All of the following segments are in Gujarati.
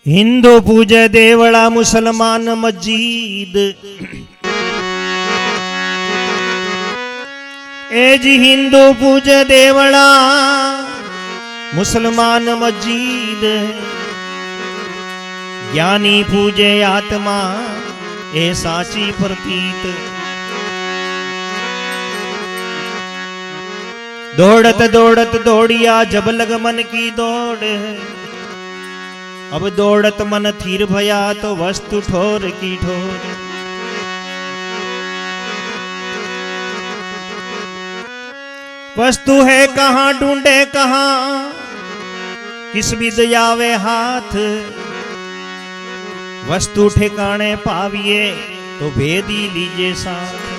हिंदू पूजे देवड़ा मुसलमान मस्जिद। एज हिंदू पूजे देवड़ा मुसलमान मस्जिद। ज्ञानी पूजे आत्मा ए साची प्रतीत। दौड़त दौड़त दौड़िया जब लग मन की दौड़। अब दौड़त मन थीर भया तो वस्तु ठोर की ठोर। वस्तु है कहाँ ढूंढे कहाँ किस विद आवे हाथ। वस्तु ठिकाने पाविए तो भेदी लीजिए साथ।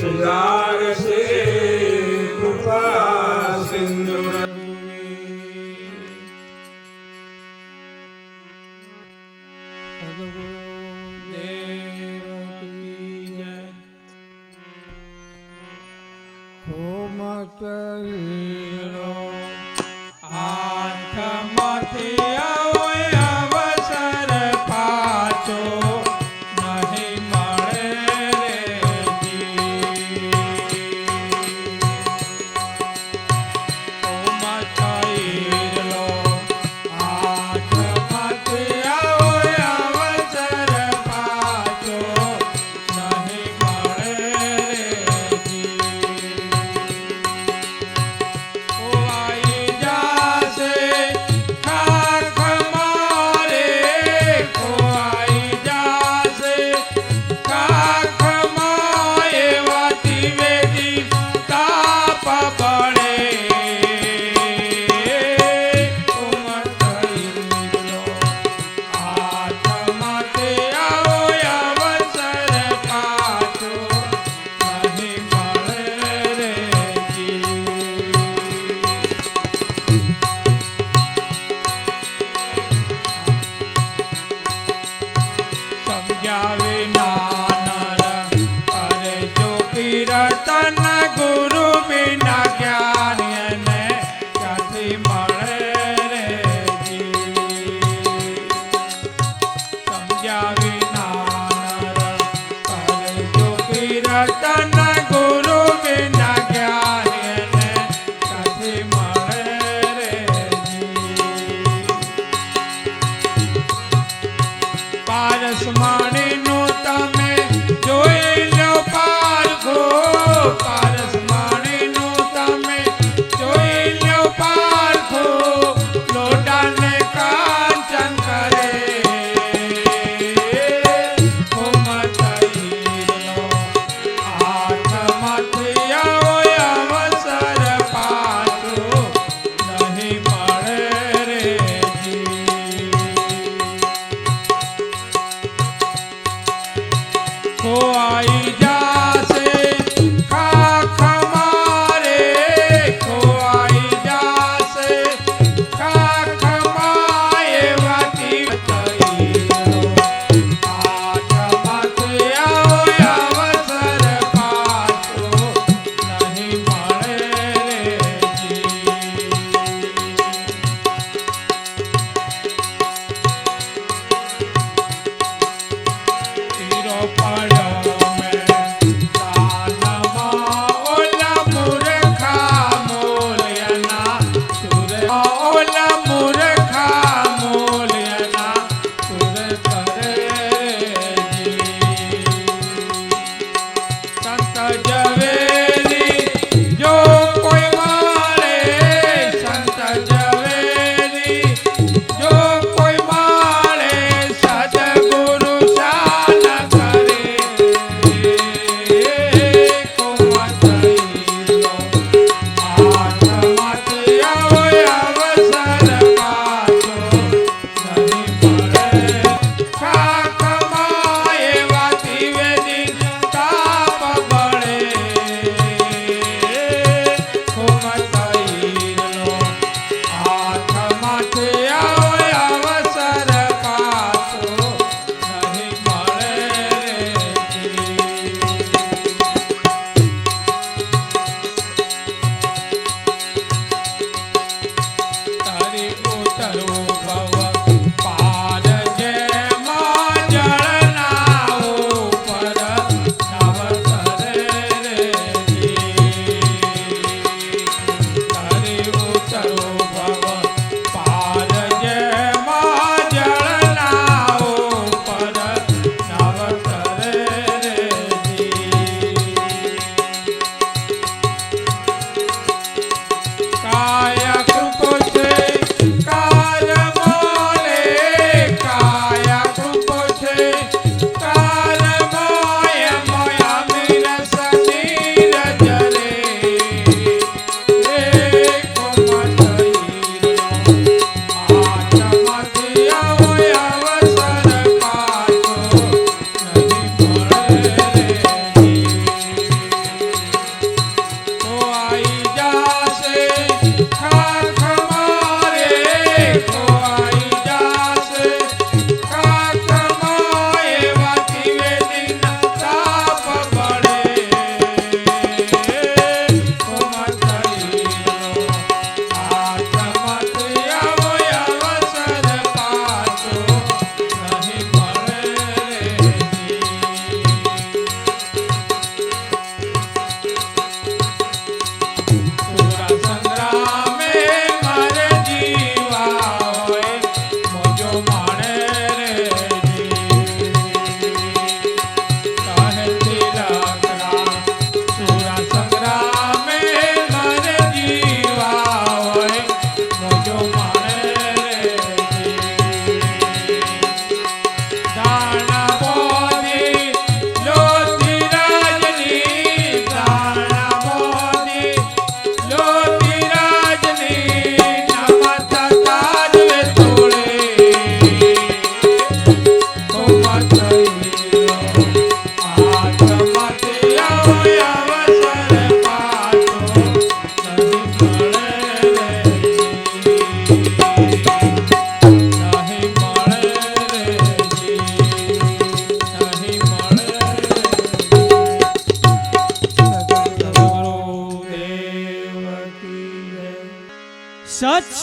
સુધારશે કૃપા સિંધુ આંખમાંથી અવસર પાછો નહીં મળે જી. કોમતઈલો આંખમાંથી અવસર પાછો નહીં મળે જી. કોવાઈ જાશે ખાખ મારે, કોવાઈ જાશે ખાખ માં એવાથી વેદી તાપ પડે. ઉમટઈલો હાથમાંથી અવસર પાછો નહીં મળે રે જી. સમજાવે નાનર અરે જો કીર્તન ગુરુ બિના જ્ઞાન એને ક્યાંથી મળે રે જી. સમજાવે નાનર અરે જો કીર્તન ગુરુ બિના જ્ઞાન એને ક્યાંથી મળે રે જી. પારસમણીનું તમે જોઈ લો પારખો, પારસમણીનું તમે જોઈ લો પારખો, લોટાને કાંચન કરે. કોમતઈલો હાથમાંથી અવસર પાછો નહીં મળે રે જી. ખોવાઈ જાશે ખાખ મારે, ખોવાઈ જાશે ખાખ માં એવાથી બચઈલો હાથમાંથી અવસર પાછો નહીં મળે રે જી. હીરો પડ્યો મેં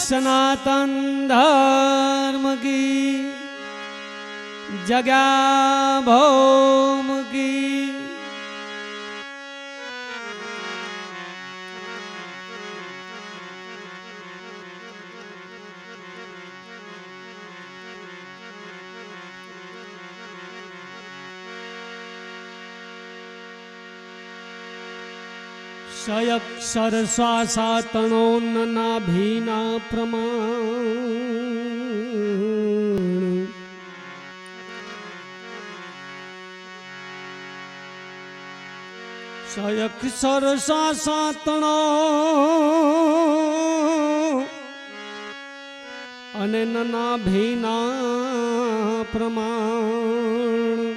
सनातन धर्म की जगह भौम की सयक्षर श्वासातणो नाभीना प्रमाण सयक्षर श्वासातणो અને નાભીના પ્રમાણ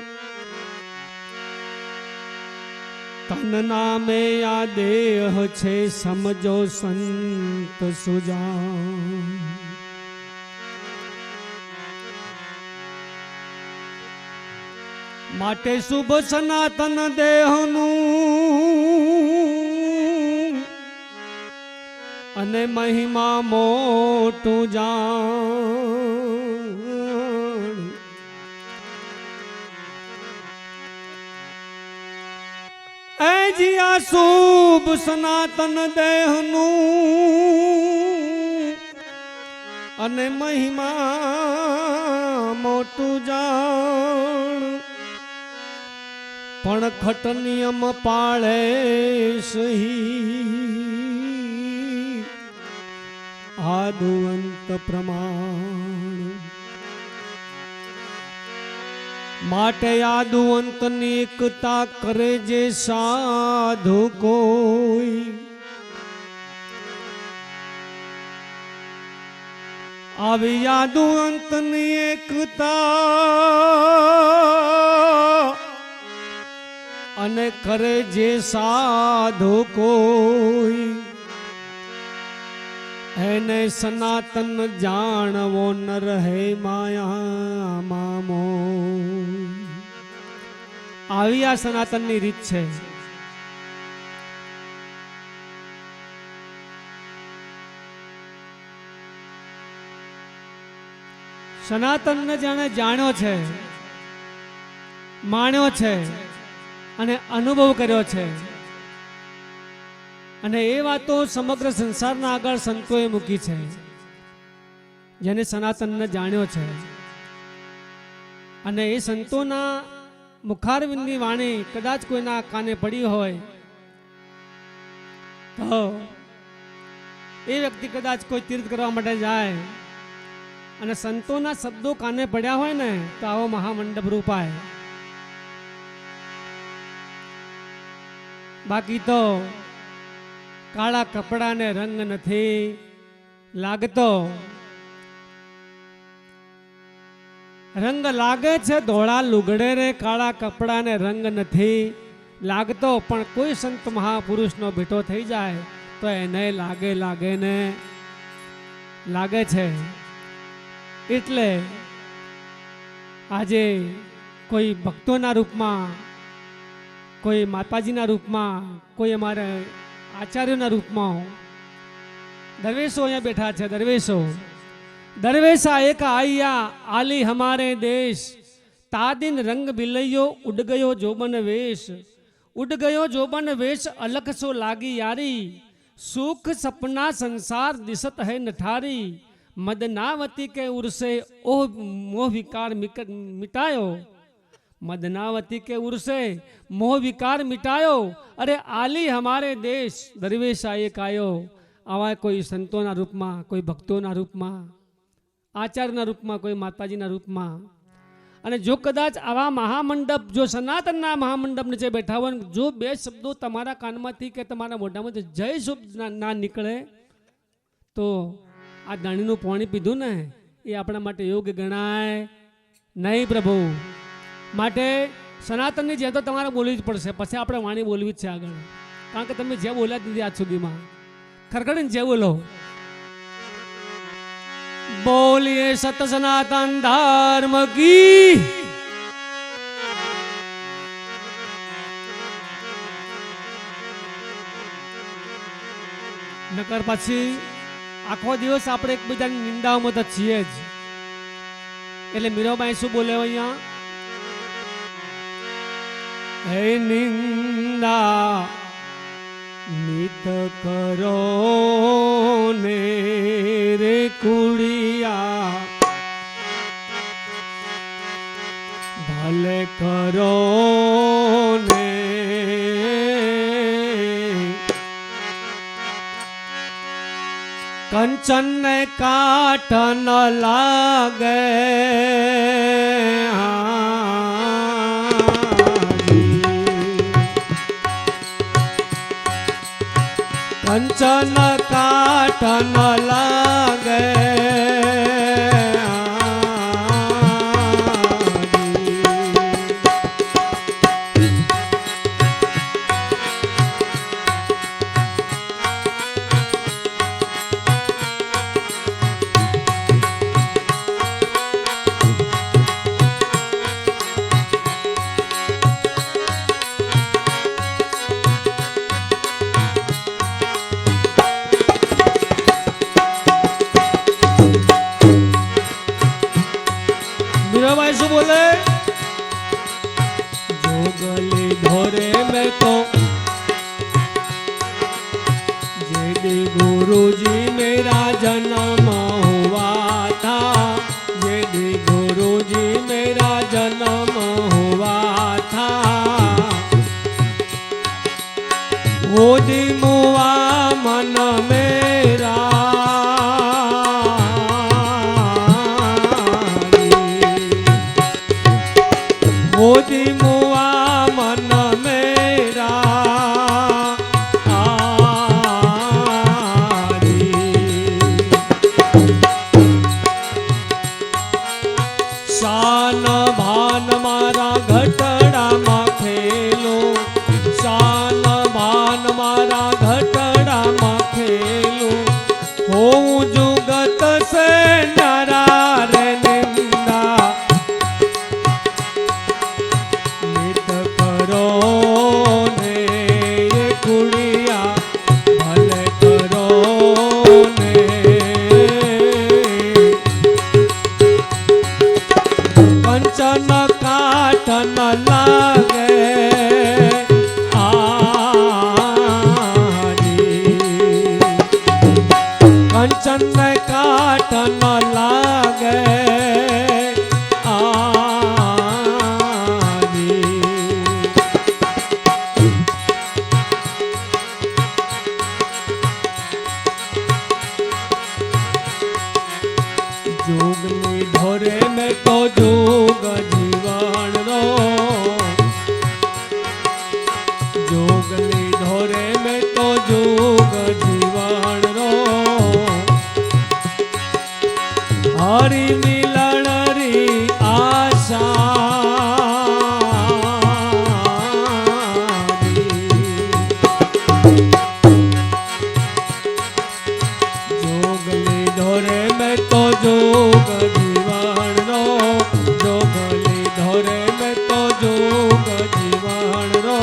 તન નામે આ દેહ છે સમજો સંત સુજાન માટે શુભ સનાતન દેહનું અને મહિમા મોટું જાણ એજી આ શુભ સનાતન દેહનું અને મહિમા મોટું જાણ પણ ખટ નિયમ પાળે સહી આદુવંત પ્રમાણ માટે આદુવંતની એકતા કરે જે સાધુ કોઈ આવી આદુવંતની એકતા અને કરે જે સાધુ કોઈ એને સનાતન જાણવો ન રહે માયામાં મોહ આવી આ સનાતનની રીત છે સનાતનને જાણે જાણ્યો છે માણ્યો છે અને અનુભવ કર્યો છે અને એ વાતો સમગ્ર સંસારના આગળ સંતોએ મૂકી છે જેને સનાતનને જાણ્યો છે અને એ સંતોના મુખારવિંદની વાણી કદાચ કોઈના કાને પડી હોય તો એ વ્યક્તિ કદાચ કોઈ તીર્થ કરવા માટે જાય અને સંતોના શબ્દો કાને પડ્યા હોય ને તો આવો મહામંડપ રૂપાય બાકી તો કાળા કપડાને રંગ નથી લાગતો રંગ લાગે છે ધોળા લુગડે રે કાળા કપડાને રંગ નથી લાગતો પણ કોઈ સંત મહાપુરુષનો ભેટો થઈ જાય તો એને લાગે ને લાગે છે એટલે આજે કોઈ ભક્તોના રૂપમાં કોઈ માતાજીના રૂપમાં કોઈ અમારે આચાર્યોના રૂપમાં દરવેશો અહીંયા બેઠા છે દરવેશા એક આયા આલી હમારે દેશ તાદિન રંગ બિલૈયો ઉડ ગયો જોબન વેશ અલખ સો લાગી યારી સુખ સપના સંસાર દિશત હૈ નઠારી મદનાવતી કે ઉર્સે ઓહ મોહ વિકાર મિટાયો મદનાવતી કે ઉર્સે મોહ વિકાર મિટાયો અરે આલી હમારે દેશ દરવેશા એક આયો આવા કોઈ સંતોના રૂપમાં કોઈ ભક્તોના રૂપમાં આચાર્યના રૂપમાં કોઈ માતાજીના રૂપમાં અને જો કદાચ આવા મહામંડપ જો સનાતનના મહામંડપ નીચે બેઠા હોય જો બે શબ્દો તમારા કાનમાંથી કે તમારા મોઢામાંથી જય શબ્દ ના નીકળે તો આ દાણીનું પાણી પીધું ને એ આપણા માટે યોગ્ય ગણાય નહીં પ્રભુ માટે સનાતનની જે તો તમારે બોલવી જ પડશે પછી આપણે વાણી બોલવી જ છે આગળ કારણ કે તમે જે બોલ્યા દીધી આજ સુધીમાં ખરખડીને જે બોલો બોલીએ સત સનાતન ધર્મ કી નકર પછી આખો દિવસ આપણે એકબીજાની નિંદાઓમાં તો છીએ જ. એટલે મીરાબાઈ શું બોલે અહીંયા? હે નિંદા નિત કરો ને રે કુડિયા, ભલે કરો ને કંચન ને કાટ ન લાગે. કંચન કાટ ન લાગે. मीराबाई શું બોલે? જોગલી ધોરે મેં તો જેદી ગુરુજી મેરા જન્મ હુआ था, જેદી ગુરુજી મેરા જન્મ હુआ था, ઓદી મુआ મન મેરા. मोदी मुआ मन मेरा शान भान मारा घटड़ाમાં ખેલો, શાન ભાન મારા ઘટડામાં ખેલો. હું જુગત સે નરા રે નિંદા નિત કરો ને એ કુડિયા, ભલે કરો ને કંચન કાટ ન લાગે. કંચન કાટ ન લાગે. જોગની ધોરે મેં તો જોગ જીવન રો, જોગની ધોરે મેં તો જોગ જીવન રો. હરી મિલણ રી આશા, જોગની ધોરે મેં તો જોગ જીવન રો, જોગની ધોરે મેં તો જોગ જીવન રો.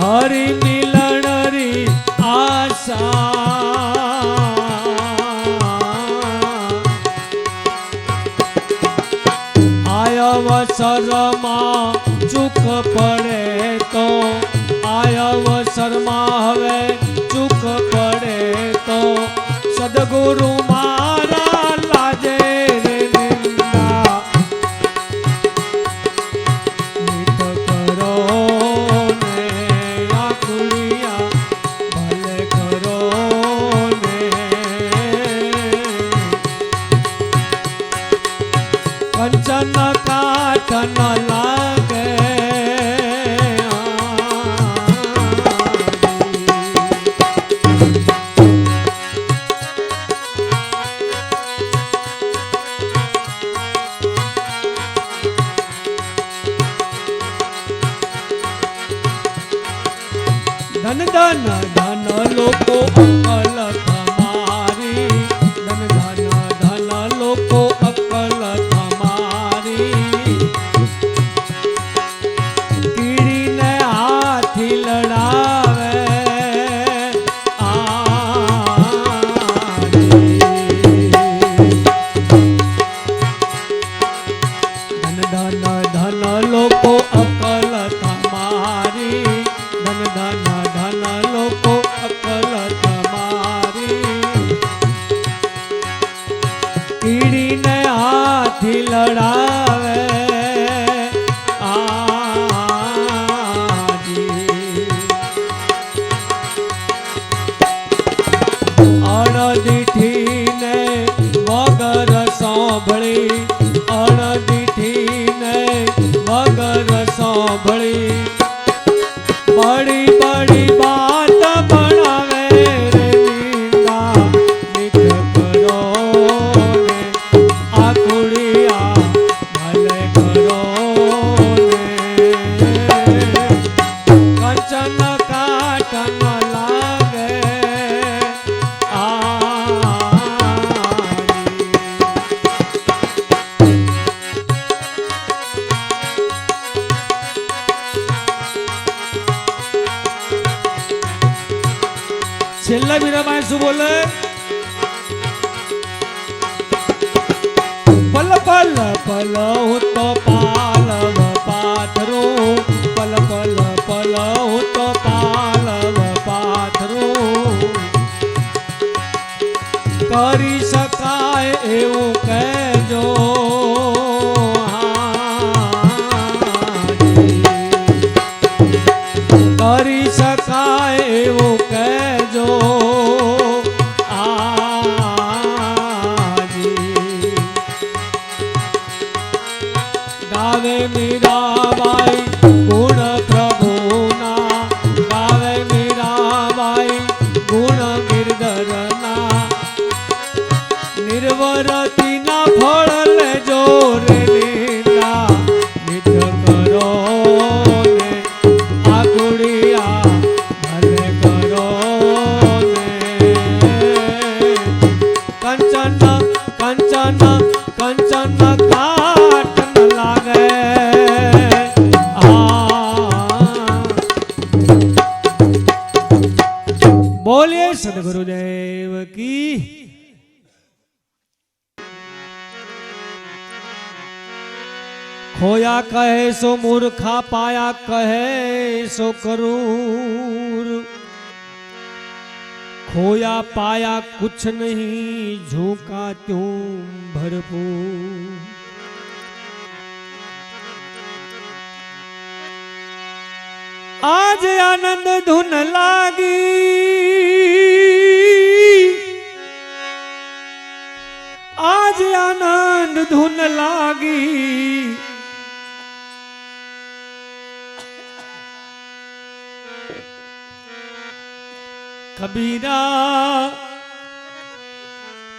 હરી મિલણ રી આશા, અવસરમાં ચૂક પડે તો, અવસરમાં હવે ચૂક પડે તો, સદગુરુ મારા લાજે રે નિંદા. નિત કરો ને આ કુડિયા, ભલે કરો ને કંચન કાટ ન લાગે. ધન ધન ધન લોકો અકલ તમારી, ધન ધન ધન લોકો અકલ તમારી. કીડીને હાથી લડાવે આ લોકો અકલ તમારી ધન ધન ધન લોકો અકલ તમારી કીડીને હાથી લડાવે અણદીઠીને વગર સાંભળી અણદીઠીને વગર સાંભળી બડી બડી વાત ભણાવે રે નિંદા નિત કરો ને આ કુડિયા ભલે કરો ને કંચન કાટ ન લાગે છેલ્લા મીરાબાઈ શું બોલે પલ પલ પલ હું તો પાલવ પાથરું પલ પલ પલ હું તો પાલવ પાથરું કરી શકાય એવું કહેજો કરી શકાય એવું કહેજો આજી ગાવે મીરાબાઈ ગુણ પ્રભુના ગાવે મીરાબાઈ ગુણ ગિરધરના નિર્વરતીના ફળ લેજો રે લીલા નિત કરો ને આ ગુડિયા ભલે કરો ને કંચન કંચન કંચન કાટ ન લાગે બોલીએ સદગુરુદેવ કી खोया कहे सो मूर्खा पाया कहे सो करूर खोया पाया कुछ नहीं झोंका त्यों भरपूर आज आनंद धुन लागी आज आनंद धुन लागी कबीरा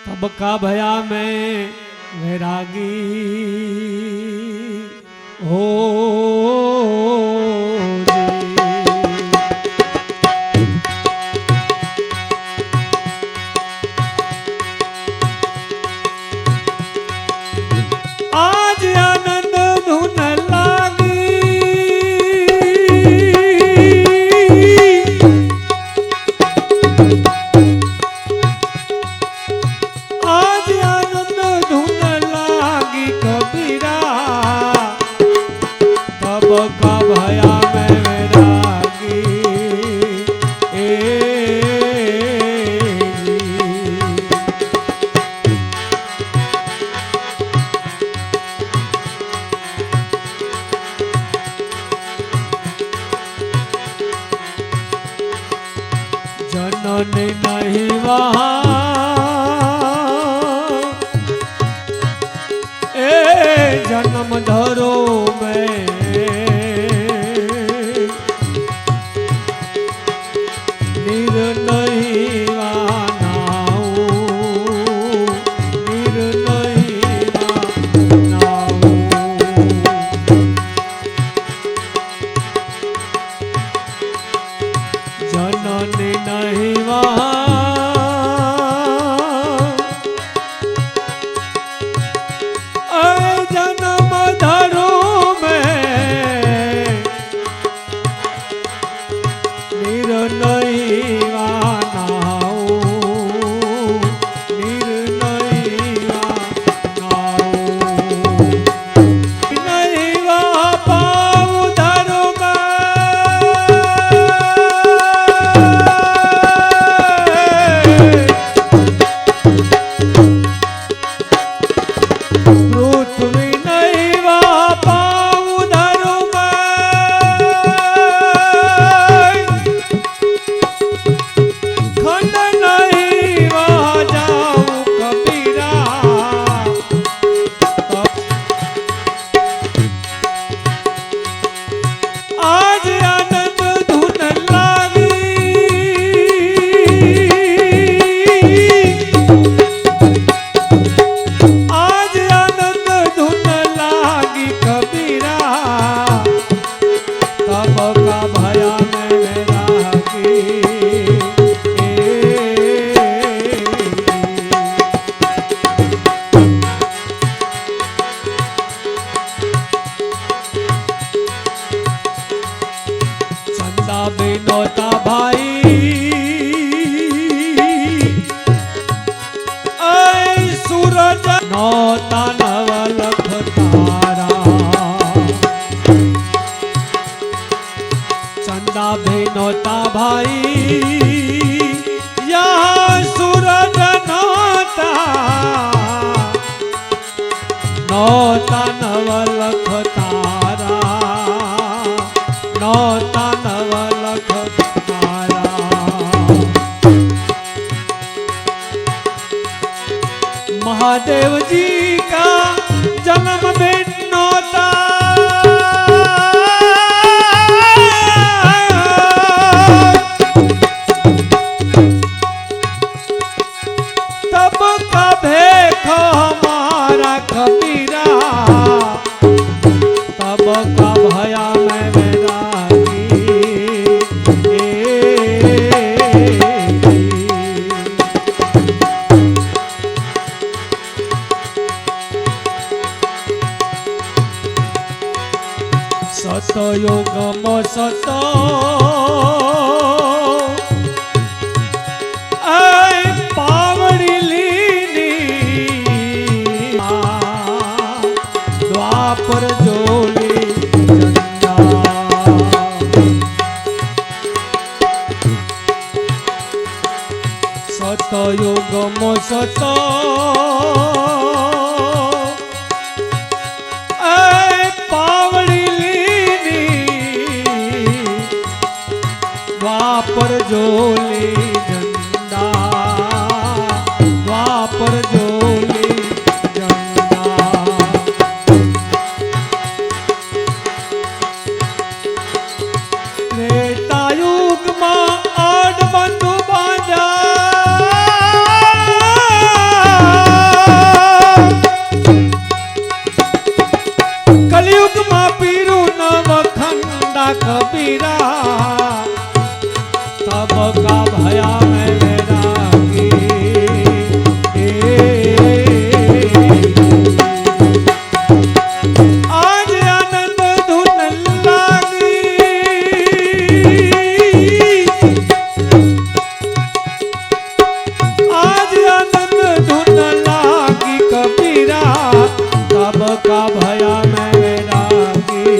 तब का भया में वैरागी हो आज आनंद धुन लागी आज आनंद धुन लागी कबीरा तब का भया में वैरागी जनन नहीं वहाँ ए जन्म धरो में निर नहीं वानाऊ निर नहीं वानाऊ जनन नहीं वहाँ जन्म धरो में चंदा बिनोता भाई सूरज नौता नवलख तारा चंदा बिनोता भाई यहाँ सूरज नौता नौता नवलख तारा नौता नवलख तारा महादेव जी का जन्म बिनोता तब का भेख हमारा कबीरा तब का भया मैं वैरागी सतयुगम सत पावड़ी लीनी द्वापर जोली चंदा सतयुगम सत पावड़ी लीनी द्वापर जोली झंडा द्वापर जोली झंडा त्रेतायुग में आठ बंधु बांधा कलयुग में पीरू नवखंडा कबीरा तब का भया मैं वैरागी आज आनंद धुन लागी आज आनंद धुन लागी कबीरा तब का भया मैं वैरागी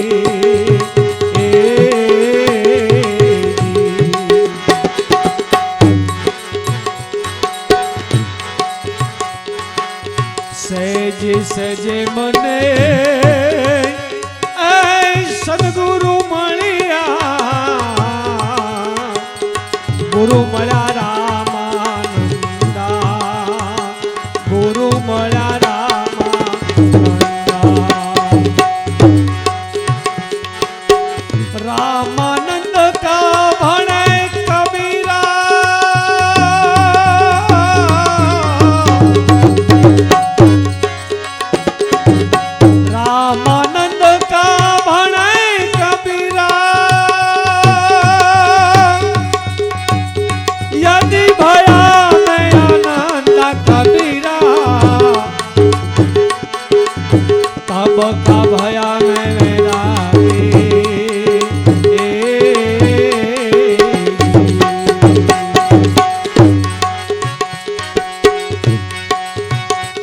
सहज सहज मने सदगुरु मणिया गुरु मळ्या रामानंदा गुरु मळ्या रामानंदा रामानंद का भणे कबीरा रामानंद का भणे कबीरा यदि भया मैं आनंद कबीरा तब का भया मैं वैरागी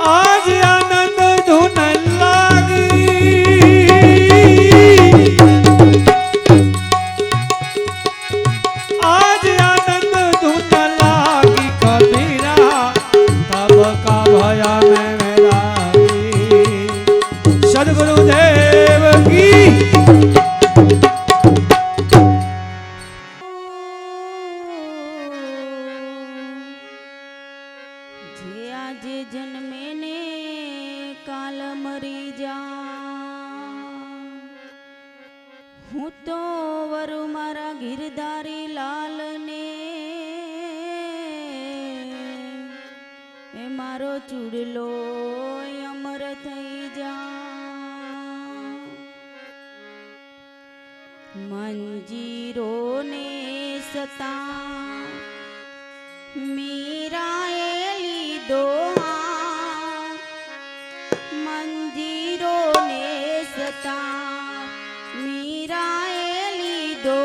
आज आनंद धुन लागी आज आनंद धुन लागी कबीरा तब का भया मैं वैरागी सद्गुरुदेव की જે આજે જન્મે ને કાલ મરી જા હું તો વરુ મારા ગિરધારી લાલ ને એ મારો ચૂડલો અમર થઈ જા મંજીરો ને સતા મીરાએ લીધો મંજીરો ને સતા મીરાએ લીધો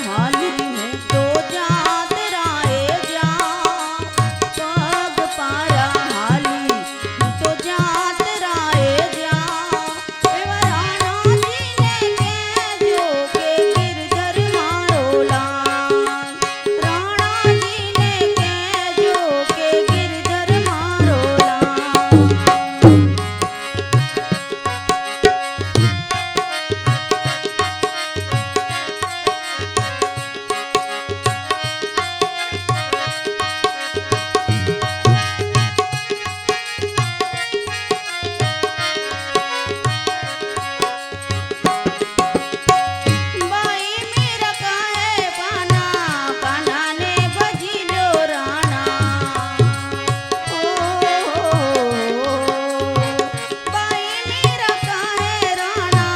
हाली मैं तो जात राए जा पग पारा हाली मैं तो जात राए जा एवा राणा जी ने कहजो के गिरधर मारो लाल राणा जी ने कहजो के गिरधर मारो लाल बाई मेरा काहे पाना कान्हा ने भजी लो राणा बाई मेरा काहे राणा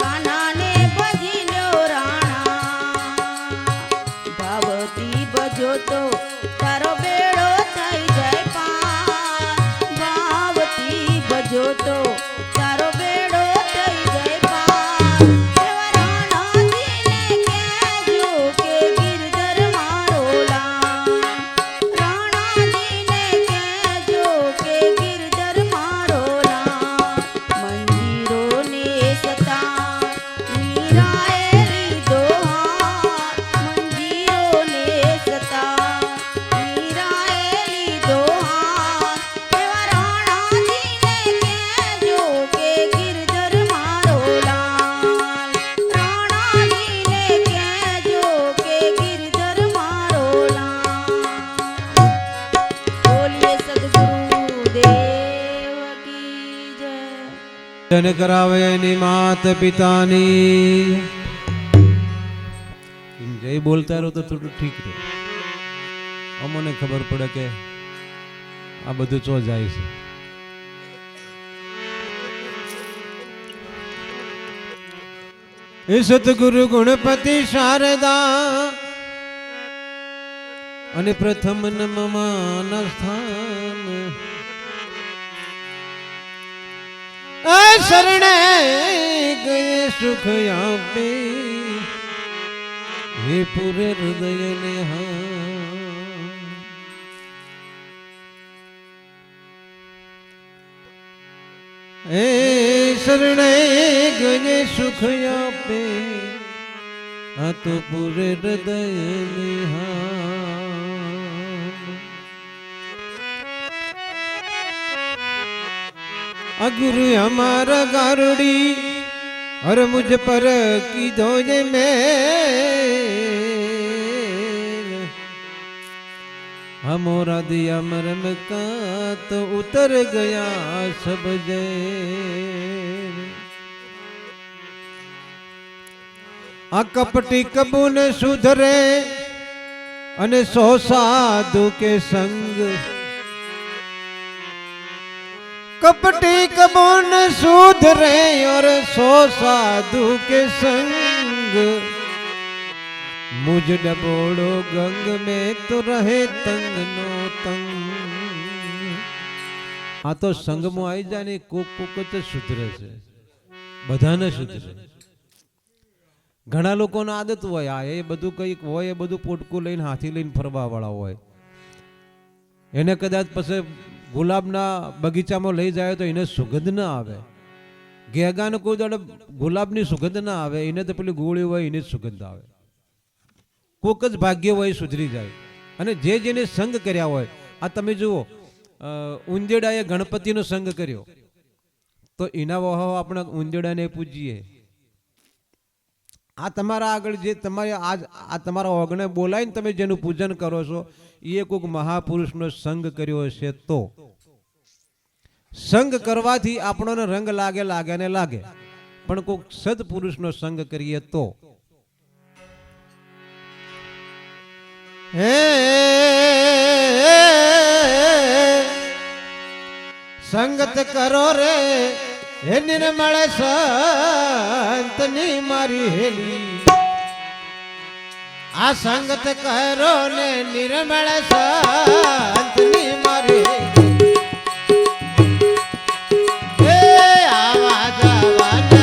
कान्हा ने भजी लो राणा भावती बजो तो तारो बेड़ो થઈ જાય પાર ભાવતી બજો તો તારો બેડો થઈ જાય પાર એવા રાણાજીને કહેજો કે ગિરધર મારો લાલ રાણાજીને કહેજો કે ગિરધર મારો લાલ મંજીરોને સતા મીરાએ લીધો હાથ મંજીરોને સતા મીરાએ લીધો હાથ એવા રાણાજીને કહેજો કે ગિરધર મારો લાલ રાણાજીને કહેજો કે ગિરધર મારો લાલ બોલીએ સદગુરુ દેવ કી જય જન કરાવે એની માત પિતાની જય બોલતા રહો તો થોડું ઠીક રહે અમને ખબર પડે કે આ બધું ચો જાય છે એ સતગુરુ ગુણપતિ શારદા અને પ્રથમ નમમાન સ્થાન શરણે ગયે સુખ આપે હે પૂરે હૃદય ને હે શરણે ગયે સુખ આપે આ તો પૂરે હૃદય गुरु हमारा गारुड़ी और मुझ पर की धोजे में हमारा दिया मरम का तो उतर गया सब जैन आ कपटी कबू न सुधरे अने सो साधु के संग कपटी कबून सुधरे और सो साधु के संग मुझ डबोड़ो गंग में तो रहे तंग नो तंग आ तो संग में आई जाने कोक कोक तो सुधरे से बधाने सुधरे घणा लोगों ने आदत होय आ ए બધું કઈક હોય એ બધું પોટકું લઈને હાથી લઈને ફરવા વાળા હોય એને કદાચ પછી ગુલાબના બગીચામાં લઈ જાય તો એને સુગંધ ના આવે ગેગાને કોઈ દાડે ગુલાબની સુગંધ ના આવે એને તો પેલી ગોળી હોય એને જ સુગંધ આવે કોક જ ભાગ્ય હોય સુધરી જાય અને જે જેને સંગ કર્યા હોય આ તમે જુઓ ઉંદેડાએ ગણપતિનો સંગ કર્યો તો એના વહાવ આપણે ઉંદેડાને પૂજીએ આ તમારા આગળ જે તમારે આ તમારા ઓગણે બોલાવીને તમે જેનું પૂજન કરો છો એ કોઈક મહાપુરુષનો સંગ કર્યો હશે તો સંગ કરવાથી આપણોને રંગ લાગે ને લાગે પણ કોઈક સદપુરુષનો સંગ કરીએ તો હે સંગત કરો રે હે નિર્મળ સંતની મારી હેલી આ સંગત કરો ને નિર્મળ સંતની મારી આવા જવાન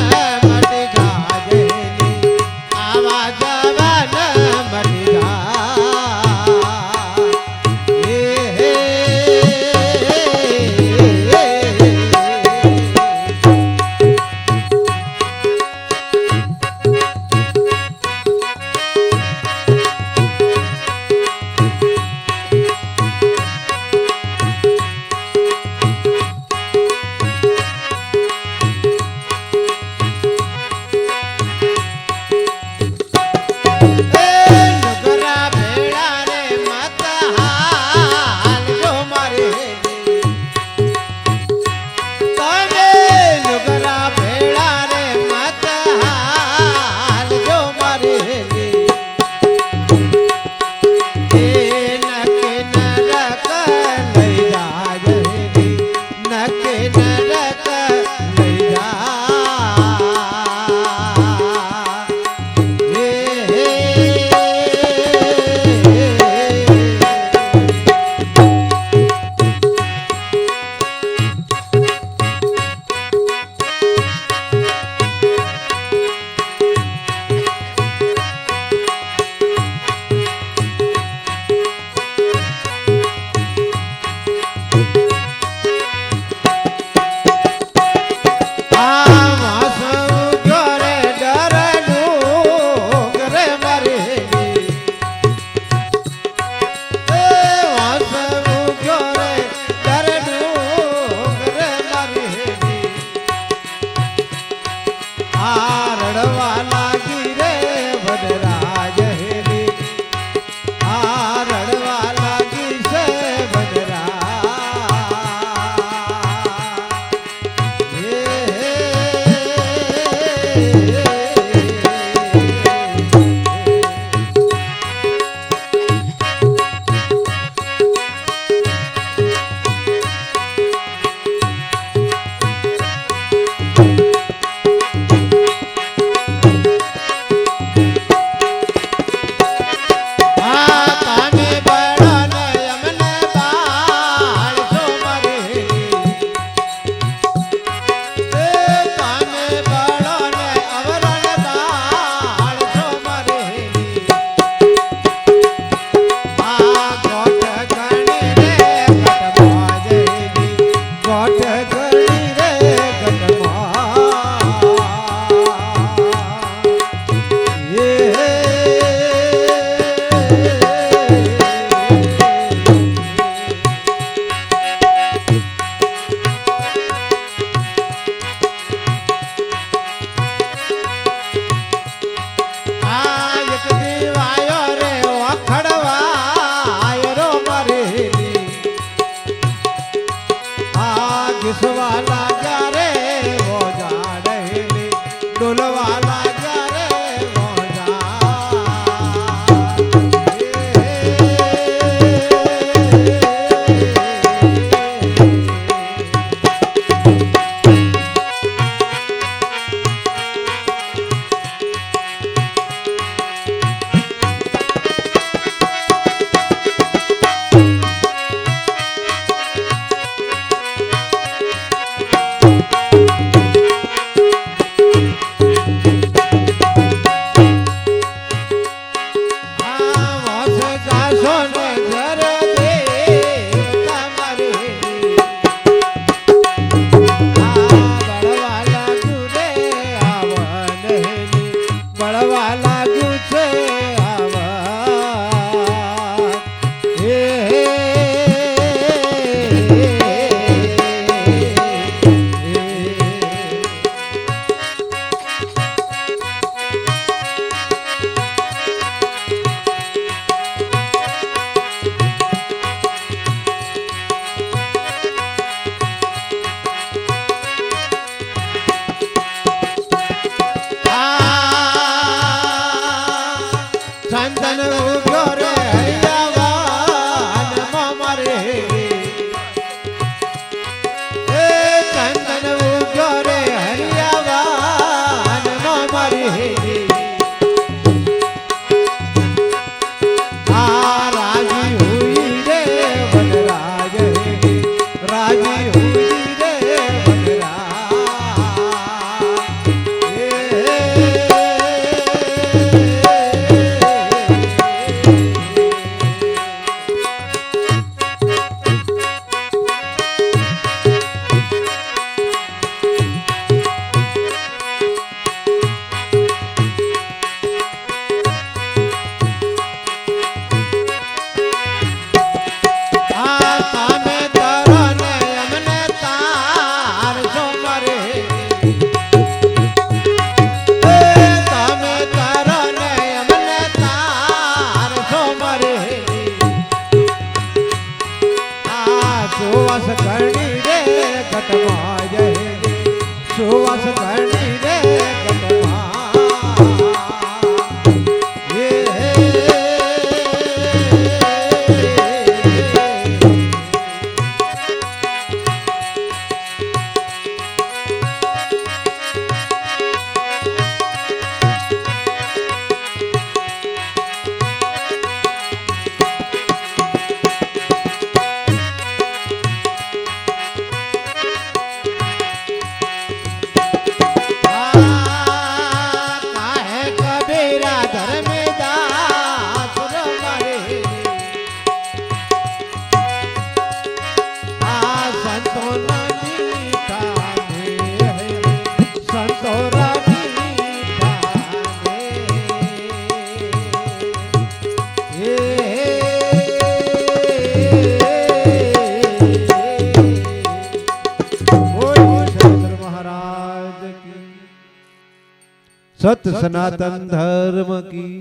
સત સનાતન ધર્મ કી.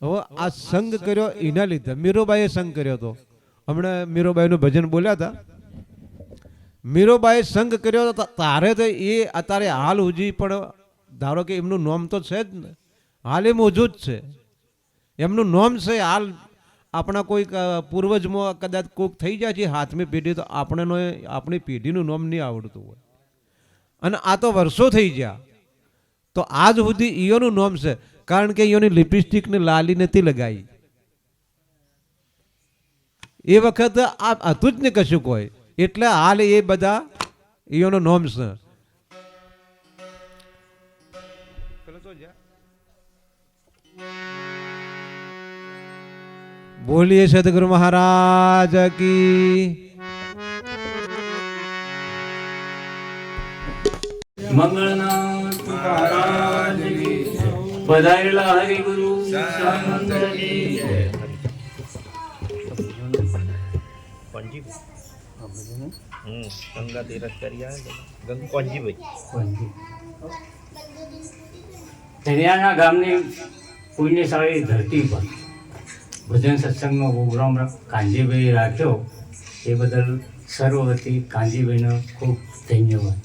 હવે આ સંગ કર્યો એના લીધે મીરોબાઈએ સંગ કર્યો હતો. હમણાં મીરોબાઈનું ભજન બોલ્યા હતા. મીરોબાઈએ સંગ કર્યો હતો તારે તો એ અત્યારે હાલ ઉજી પણ ધારો કે એમનું નોમ તો છે જ ને, હાલ એ મોજૂદ છે, એમનું નોમ છે હાલ. આપણા કોઈ પૂર્વજમાં કદાચ કોઈક થઈ જાય છે હાથમી પેઢી તો આપણી પેઢીનું નોમ નહીં આવડતું હોય, અને આ તો વર્ષો થઈ ગયા તો આજ સુધી ઈયોનું નોમ છે. કારણ કે ઈયોની લિપસ્ટિક ને લાલી નથી લગાવી. એ વખત આ હતું જ ને કશું કોઈ, એટલે હાલ એ બધા ઈયોનો નોમ છે. બોલીએ સદગુરુ મહારાજ કી. મંગળનાથ મહારાજની પધારેલા હરિગુરુ સંતની જય. ગંગા તીરથ કરી આવે કોંજીભાઈ ધનિયાના ગામની પુણ્યશાળી ધરતી પર ભજન સત્સંગનો પ્રોગ્રામ કાંજીભાઈ રાખ્યો એ બદલ સર્વ વતી કાંજીભાઈનો ખૂબ ધન્યવાદ.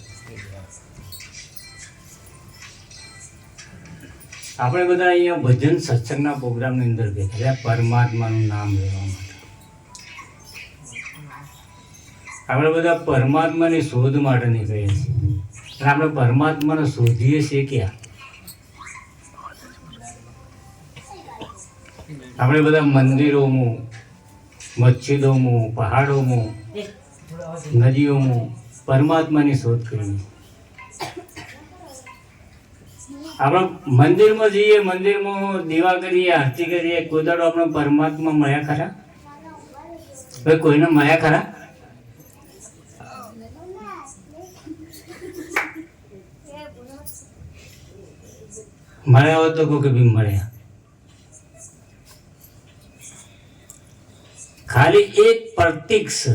આપણે બધા અહીંયા ભજન સત્સંગના પ્રોગ્રામની અંદર ગયા પરમાત્માનું નામ લેવા માટે. આપણે બધા પરમાત્માની શોધ માટે નીકળીએ છીએ, અને આપણે પરમાત્માને શોધીએ છીએ ક્યાં? આપણે બધા મંદિરોમાં, મસ્જિદોમાં, પહાડોમાં, નદીઓમાં પરમાત્માની શોધ કરીએ. આપણે મંદિરમાં જઈએ, મંદિરમાં દીવા કરીએ, આરતી કરીએ, કોઈ દાડો આપણે પરમાત્મા મળ્યા ખરા? ભાઈ કોઈને મળ્યા ખરા? મળ્યા હોય તો કોઈ બી મળ્યા. ખાલી એક પ્રતીક છે.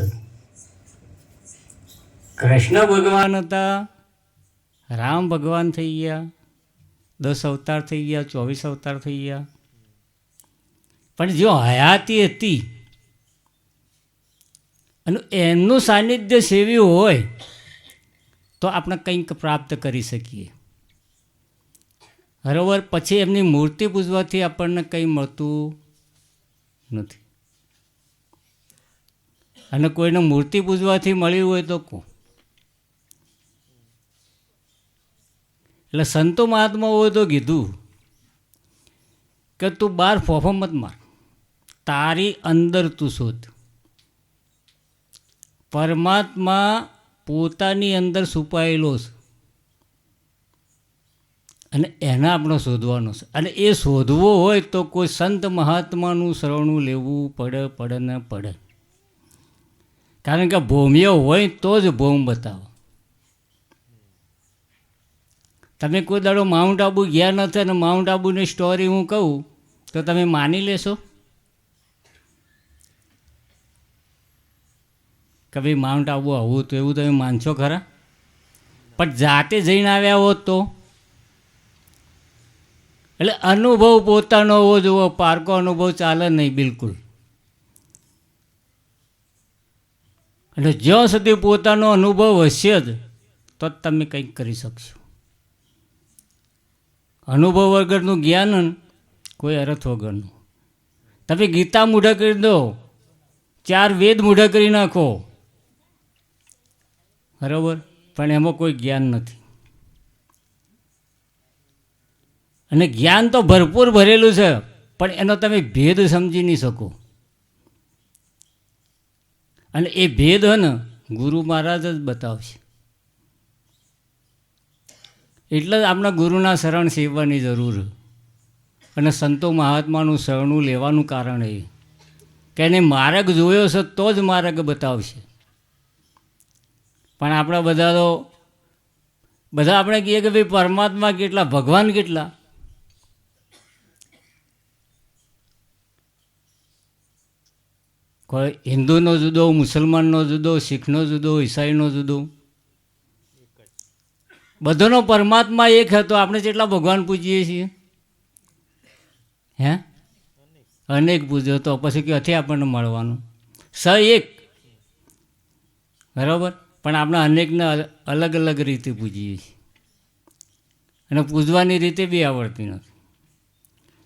કૃષ્ણ ભગવાન હતા, રામ ભગવાન થઈ ગયા, 10 અવતાર થઈ ગયા, 24 અવતાર થઈ ગયા, પણ જો હયાતી હતી અને એમનું સાનિધ્ય સેવ્યું હોય તો આપણે કંઈક પ્રાપ્ત કરી શકીએ. બરાબર? પછી એમની મૂર્તિ પૂજવાથી આપણને કંઈ મળતું નથી, અને કોઈને મૂર્તિ પૂજવાથી મળ્યું હોય તો કહો. એટલે સંતો મહાત્માઓએ તો કીધું કે તું બહાર ફોફો મત માર, તારી અંદર તું શોધ. પરમાત્મા પોતાની અંદર છુપાયેલો છે અને એને આપણે શોધવાનો છે. અને એ શોધવો હોય તો કોઈ સંત મહાત્માનું શરણું લેવું પડે ને પડે. કારણ કે ભૌમ્ય હોય તો જ ભૌમ બતાવો. તમે કોઈ દાડો માઉન્ટ આબુ ગયા નથી અને માઉન્ટ આબુની સ્ટોરી હું કહું તો તમે માની લેશો કે ભાઈ માઉન્ટ આબુ આવું તો એવું તમે માનશો ખરા? પણ જાતે જઈને આવ્યા હોત તો? એટલે અનુભવ પોતાનો હોવો જોવો, પારકો અનુભવ ચાલે નહીં બિલકુલ. એટલે જ્યાં સુધી પોતાનો અનુભવ હશે જ તો જ તમે કંઈક કરી શકશો. અનુભવ વગરનું જ્ઞાન કોઈ અર્થ વગરનું. તમે ગીતા મૂઢા કરી દો, 4 વેદ મૂઢા કરી નાખો, બરાબર, પણ એમાં કોઈ જ્ઞાન નથી. અને જ્ઞાન તો ભરપૂર ભરેલું છે પણ એનો તમે ભેદ સમજી નહીં શકો. અને એ ભેદ હે ને ગુરુ મહારાજ જ બતાવશે. એટલે જ આપણા ગુરુના શરણ સેવવાની જરૂર. અને સંતો મહાત્માનું શરણું લેવાનું કારણ એ કે એને માર્ગ જોયો છે તો જ માર્ગ બતાવશે. પણ આપણા બધા આપણે કહીએ કે ભાઈ પરમાત્મા કેટલા, ભગવાન કેટલા? કોઈ હિન્દુનો જુદો, મુસલમાનનો જુદો, શીખનો જુદો, ઈસાઈનો જુદો, બધાનો પરમાત્મા એક હતો. આપણે જેટલા ભગવાન પૂજીએ છીએ? હે? અનેક પૂજ્યો તો પછી ક્યાંથી આપણને મળવાનું? સ એક, બરાબર. પણ આપણે અનેકને અલગ અલગ રીતે પૂજીએ છીએ અને પૂજવાની રીતે બી આવડતી નથી.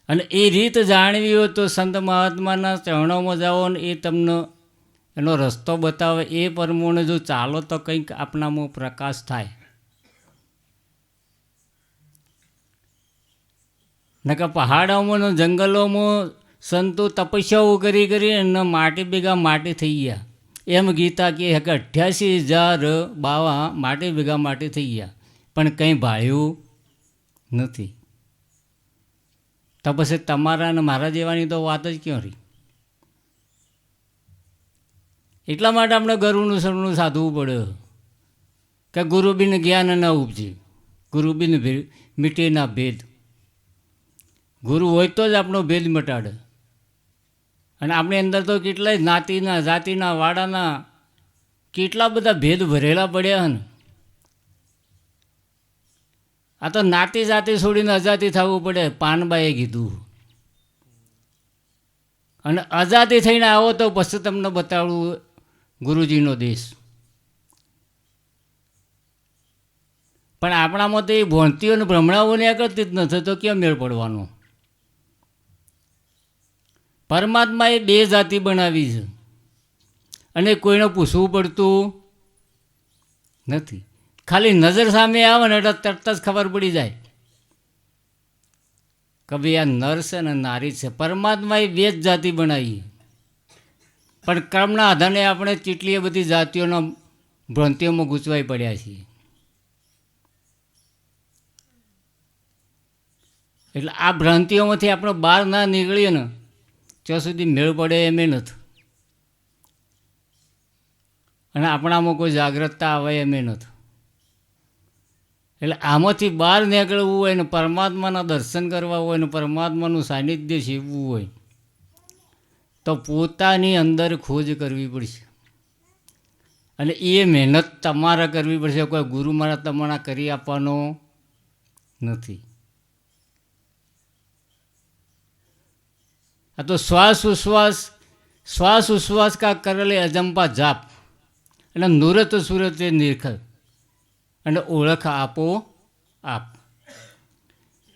અને એ રીત જાણવી હોય તો સંત મહાત્માના ચરણોમાં જાઓ ને એ તમને એનો રસ્તો બતાવે. એ પ્રમાણે જો ચાલો તો કંઈક આપણામાં પ્રકાશ થાય. નકર પહાડોમાં ને જંગલોમાં સંતો તપસ્યાઓ કરી અને માટી ભેગા માટી થઈ ગયા. એમ ગીતા કહે કે 88,000 બાવા માટી ભેગા માટી થઈ ગયા, પણ કંઈ ભાળ્યું નથી. તો પછી તમારા અને મારા જેવાની તો વાત જ ક્યાં રહી? એટલા માટે આપણે ગુરુનું શરણું સાધવું પડે કે ગુરુબિન જ્ઞાન ન ઉપજે, ગુરુબિન મીટે ના ભેદ. ગુરુ હોય તો જ આપણો ભેદ મટાડે. અને આપણી અંદર તો કેટલાય જ્ઞાતિના, જાતિના, વાડાના કેટલા બધા ભેદ ભરેલા પડ્યા ને. આ તો નાતી જાતિ છોડીને અજાતિ થવું પડે, પાનબાએ કીધું. અને અજાતિ થઈને આવો તો પછી તમને બતાડવું ગુરુજીનો દેશ. પણ આપણામાં તો એ ભોંતીઓ અને ભ્રમણાઓને કરતી જ નથી, તો કેમ મેળ પડવાનો? પરમાત્માએ 2 જાતિ બનાવી છે અને કોઈને પૂછવું પડતું નથી. ખાલી નજર સામે આવે ને એટલે તરત જ ખબર પડી જાય કે ભાઈ આ નર છે ને નારી છે. પરમાત્માએ 2 જ જાતિ બનાવી, પણ કર્મના આધારે આપણે કેટલી બધી જાતિઓના ભ્રાંતિઓમાં ગૂંચવાઈ પડ્યા છીએ. એટલે આ ભ્રાંતિઓમાંથી આપણે બહાર ના નીકળીએ ને ત્યાં સુધી મેળ પડે એમ નથી, અને આપણામાં કોઈ જાગૃતતા આવે એમ નથી. એટલે આમાંથી બહાર નીકળવું હોય ને પરમાત્માના દર્શન કરવા હોય ને પરમાત્માનું સાનિધ્ય સેવવું હોય તો પોતાની અંદર ખોજ કરવી પડશે. અને એ મહેનત તમારે કરવી પડશે. કોઈ ગુરુ મારા તમારા કરી આપવાનો નથી. આ તો શ્વાસ ઉશ્વાસ કા કરેલે અજંપા જાપ અને નુરત સુરતે નિરખર અને ઓળખ આપો આપ.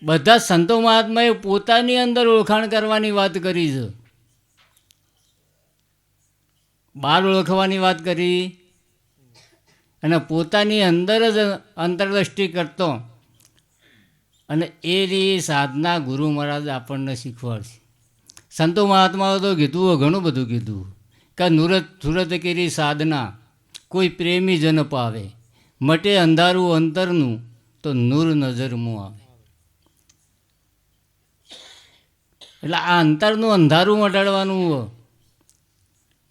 બધા સંતો મહાત્માએ પોતાની અંદર ઓળખાણ કરવાની વાત કરી છે, બહાર ઓળખવાની વાત કરી, અને પોતાની અંદર જ અંતરદ્રષ્ટિ કરતો. અને એ રી સાધના ગુરુ મહારાજ આપણને શીખવાડશે. સંતો મહાત્માઓ તો કીધું, ઘણું બધું કીધું કે સુરત કેરી સાધના કોઈ પ્રેમી જન પાવે, મટે અંધારું અંતરનું તો નૂર નજરમાં આવે. એટલે આ અંતરનું અંધારું મટાડવાનું.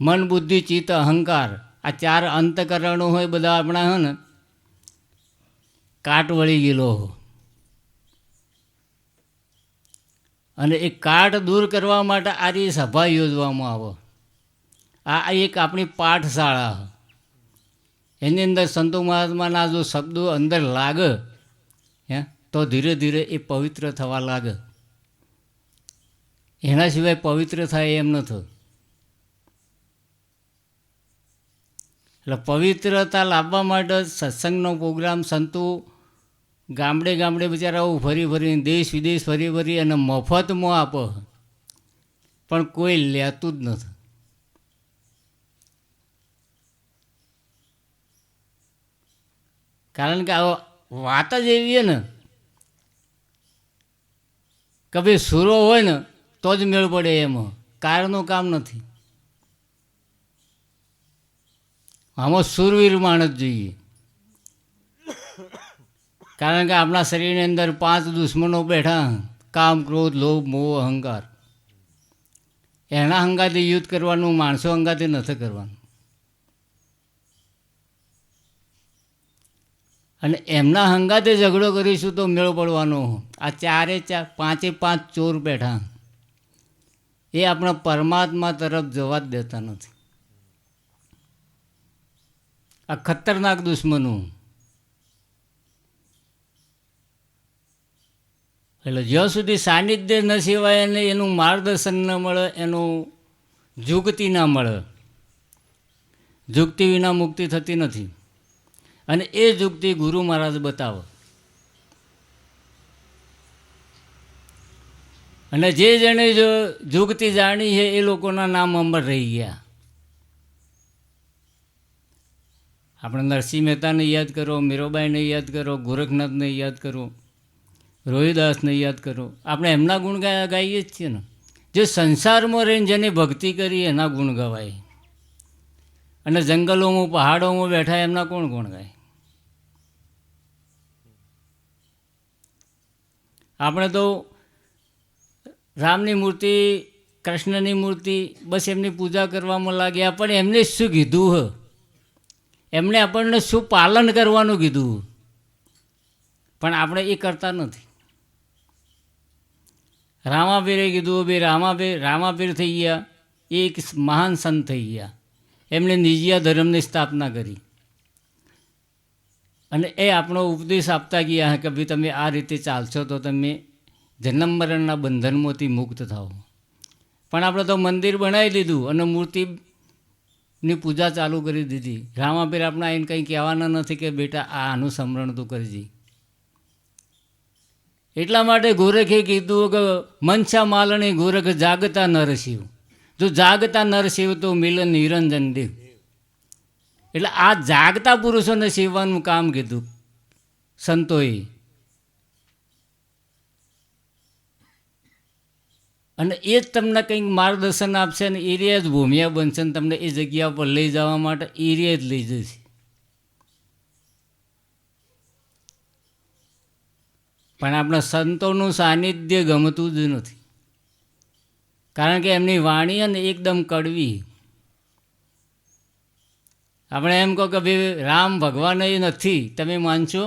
મન, બુદ્ધિ, ચિત્ત, અહંકાર, આ 4 અંતકરણો હોય બધા આપણા હે ને કાટ વળી ગયેલો. અને એ કાટ દૂર કરવા માટે આ સભા યોજવામાં આવે. આ એક આપણી પાઠશાળા. એની અંદર સંતો મહાત્માના જો શબ્દો અંદર લાગે તો ધીરે ધીરે એ પવિત્ર થવા લાગે. એના સિવાય પવિત્ર થાય એમ નથી. એટલે પવિત્રતા લાવવા માટે સત્સંગનો પ્રોગ્રામ સંતો ગામડે ગામડે બિચારાઓ ફરી ફરીને દેશ વિદેશ ફરી અને મફતમાં આપે, પણ કોઈ લેતું જ નથી. કારણ કે આ વાત જ એવી ને કે ભાઈ સુરો હોય ને તો જ મેળ પડે, એમાં કારનું કામ નથી. આમાં સુરવીર માણસ જોઈએ. કારણ કે આપણા શરીરની અંદર 5 દુશ્મનો બેઠા: કામ, ક્રોધ, લોભ, મોહ, અહંકાર. એના હંગાતે યુદ્ધ કરવાનું, માણસો હંગાતે નથી કરવાનું. અને એમના હંગાતે ઝઘડો કરીશું તો મેળ પડવાનો. આ 5 ચોર બેઠા એ આપણા પરમાત્મા તરફ જવા જ દેતા નથી. આ ખતરનાક દુશ્મનો. એટલે જ્યાં સુધી સાનિધ્ય ન સેવાય અને એનું માર્ગદર્શન ન મળે, એનું જુગતિ ના મળે. જુગતિ વિના મુક્તિ થતી નથી. અને એ જુગતિ ગુરુ મહારાજ બતાવે. અને જે જેણે જો જુગતિ જાણી છે એ લોકોના નામ અમર રહી ગયા. આપણે નરસિંહ મહેતાને યાદ કરો, મીરાબાઈને યાદ કરો, ગોરખનાથને યાદ કરો, રોહિદાસને યાદ કરો. આપણે એમના ગુણ ગાઈએ જ છીએ ને. જે સંસારમાં રહીને જેની ભક્તિ કરી એના ગુણ ગવાય. અને જંગલોમાં પહાડોમાં બેઠા એમના કોણ ગુણ ગાય? આપણે તો રામની મૂર્તિ, કૃષ્ણની મૂર્તિ, બસ એમની પૂજા કરવામાં લાગ્યા. પણ એમને શું કીધું હ? એમણે આપણને શું પાલન કરવાનું કીધું? પણ આપણે એ કરતા નથી. રામાપીરે કીધું, બે રામાપીર થઈ ગયા, એ એક મહાન સંત થઈ ગયા. એમણે નિજીયા ધર્મની સ્થાપના કરી. અને એ આપણો ઉપદેશ આપતા ગયા કે ભાઈ તમે આ રીતે ચાલશો તો તમે જન્મ મરણના બંધનમાંથી મુક્ત થાઓ. પણ આપણે તો મંદિર બનાવી દીધું અને મૂર્તિની પૂજા ચાલુ કરી દીધી. રામાપીર આપણે આઈને કંઈ કહેવાના નથી કે બેટા આનું સ્મરણ તું કરજે. એટલા માટે ગોરખે કીધું કે મનસા માલણી ગોરખ જાગતા નરશિવ, જો જાગતા નરશિવ તો મિલન નિરંજન દેવ. એટલે આ જાગતા પુરુષોને સેવાનું કામ કીધું સંતોએ. અને એ જ તમને કંઈક માર્ગદર્શન આપશે ને એરિયા જ ભૂમિયા બનશે ને તમને એ જગ્યા પર લઈ જવા માટે એરિયા જ લઈ જશે. પણ આપણા સંતોનું સાનિધ્ય ગમતું જ નથી. કારણ કે એમની વાણી ને એકદમ કડવી. આપણે એમ કહો કે ભાઈ રામ ભગવાન એ નથી, તમે માનશો?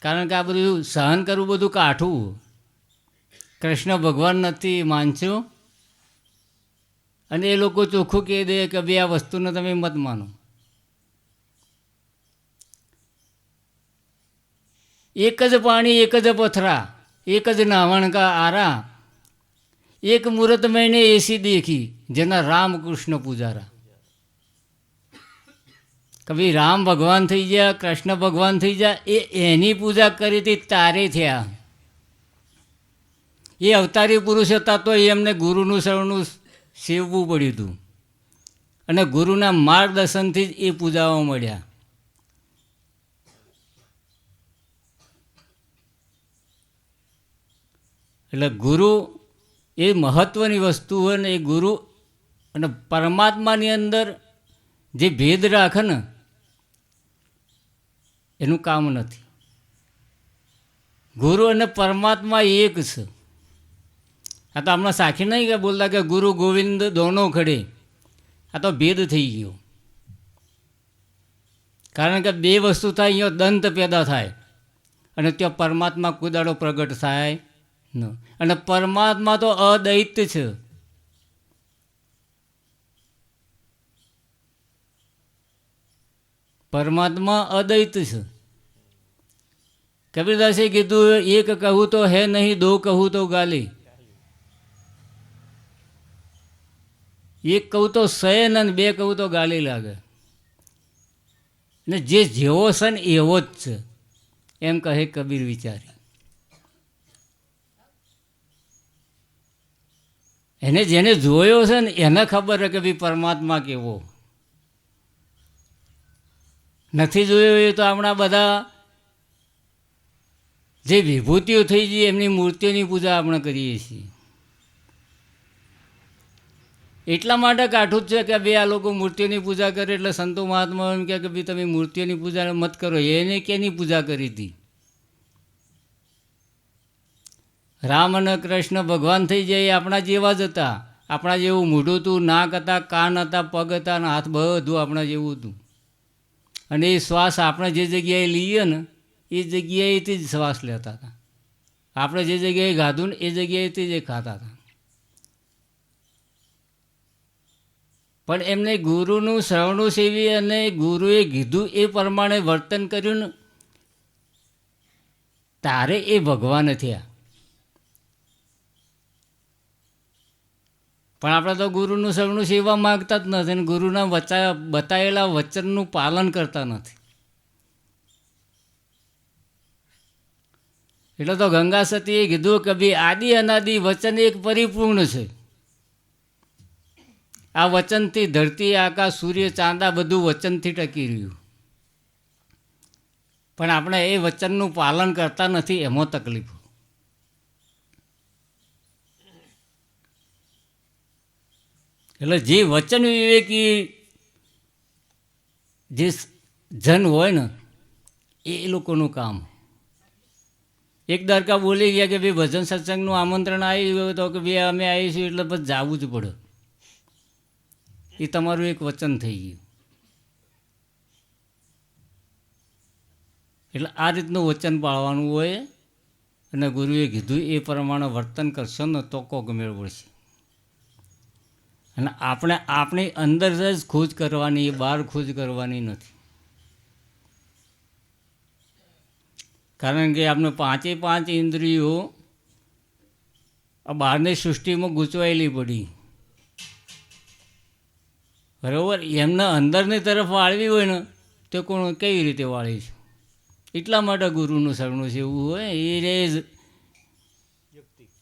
કારણ કે આ બધું સહન કરવું બધું કાઠું. કૃષ્ણ ભગવાન નથી, માનશો? અને એ લોકો ચોખ્ખું કહી દે કે ભાઈ આ વસ્તુને તમે મત માનો. એક જ પાણી, એક જ પથરા, એક જ નાવણ કા આરા, એક મુહૂર્ત મેને એસી દેખી જેના રામ કૃષ્ણ પૂજારા. કભી રામ ભગવાન થઈ ગયા, કૃષ્ણ ભગવાન થઈ ગયા, એની પૂજા કરી હતી તારે થયા. એ અવતારી પુરુષ હતા તો એમને ગુરુનું શરણું સેવવું પડ્યું હતું. અને ગુરુના માર્ગદર્શનથી જ એ પૂજાઓ મળ્યા. એટલે ગુરુ એ મહત્ત્વની વસ્તુ હોય ને. એ ગુરુ અને પરમાત્માની અંદર જે ભેદ રાખે ને એનું કામ નથી. ગુરુ અને પરમાત્મા એક છે. આ તો હમણાં સાખી નહીં કે બોલતા કે ગુરુ ગોવિંદ દોનો ખડે. આ તો ભેદ થઈ ગયો. કારણ કે બે વસ્તુ થાય, અહીંયા દંત પેદા થાય અને ત્યાં પરમાત્મા કુદાડો પ્રગટ થાય ન. અને પરમાત્મા તો અદૈત્ય છે. પરમાત્મા અદૈત છે. કબીરદાસે કીધું એક કહું તો હે નહીં, દો કહું તો ગાલી. એક કહું તો સહન અને બે કહું તો ગાલી લાગે. ને જે જેવો છે ને એવો જ છે એમ કહે કબીર વિચારી. એને જેને જોયો છે ને એને ખબર છે કે ભાઈ પરમાત્મા કેવો. નથી જોયો એ તો આપણા બધા જે વિભૂતિઓ થઈ ગઈ એમની મૂર્તિઓની પૂજા આપણે કરીએ છીએ. એટલા માટે કાઠું જ છે કે ભાઈ આ લોકો મૂર્તિઓની પૂજા કરે એટલે સંતો મહાત્મા એમ કહે કે ભાઈ તમે મૂર્તિઓની પૂજા મત કરો. એને કેની પૂજા કરી હતી? રામ અને કૃષ્ણ ભગવાન થઈ જાય એ આપણા જેવા જ હતા. આપણા જેવું મોઢું હતું, નાક હતા, કાન હતા, પગ હતા અને હાથ બધું આપણા જેવું હતું. અને એ શ્વાસ આપણે જે જગ્યાએ લઈએ ને એ જગ્યાએથી જ શ્વાસ લેતા હતા. આપણે જે જગ્યાએ ગાધું ને એ જગ્યાએથી જ ખાતા હતા. પણ એમને ગુરુનું શ્રવણું સેવી અને ગુરુએ કીધું એ પ્રમાણે વર્તન કર્યું ને તારે એ ભગવાન થયા. પણ આપણે તો ગુરુનું શરણું સેવા માગતા જ નથી અને ગુરુના બતાવેલા વચનનું પાલન કરતા નથી. એટલે તો ગંગા સતીએ કીધું કે ભાઈ આદિ અનાદિ વચન એક પરિપૂર્ણ છે. આ વચનથી ધરતી આકાશ સૂર્ય ચાંદા બધું વચનથી ટકી રહ્યું, પણ આપણે એ વચનનું પાલન કરતા નથી, એમાં તકલીફ. એટલે જે વચન વિવેકી જે જન હોય ને એ લોકોનું કામ. એક દરકા બોલી ગયા કે ભાઈ ભજન સત્સંગનું આમંત્રણ આવ્યું તો કે ભાઈ અમે આવીશું એટલે પછી જવું જ પડે, એ તમારું એક વચન થઈ ગયું. એટલે આ રીતનું વચન પાળવાનું હોય અને ગુરુએ કીધું એ પ્રમાણે વર્તન કરશો ને તો કોક મેળ પડશે. અને આપણે આપણી અંદર જ ખોજ કરવાની, બહાર ખોજ કરવાની નથી. કારણ કે આપણે પાંચે પાંચ ઇન્દ્રિયો આ બહારની સૃષ્ટિમાં ગૂંચવાયેલી પડી, બરાબર. એમને અંદરની તરફ વાળવી હોય ને તો કોણ કેવી રીતે વાળી છે? એટલા માટે ગુરુનું શરણું છે. એવું હોય એ રે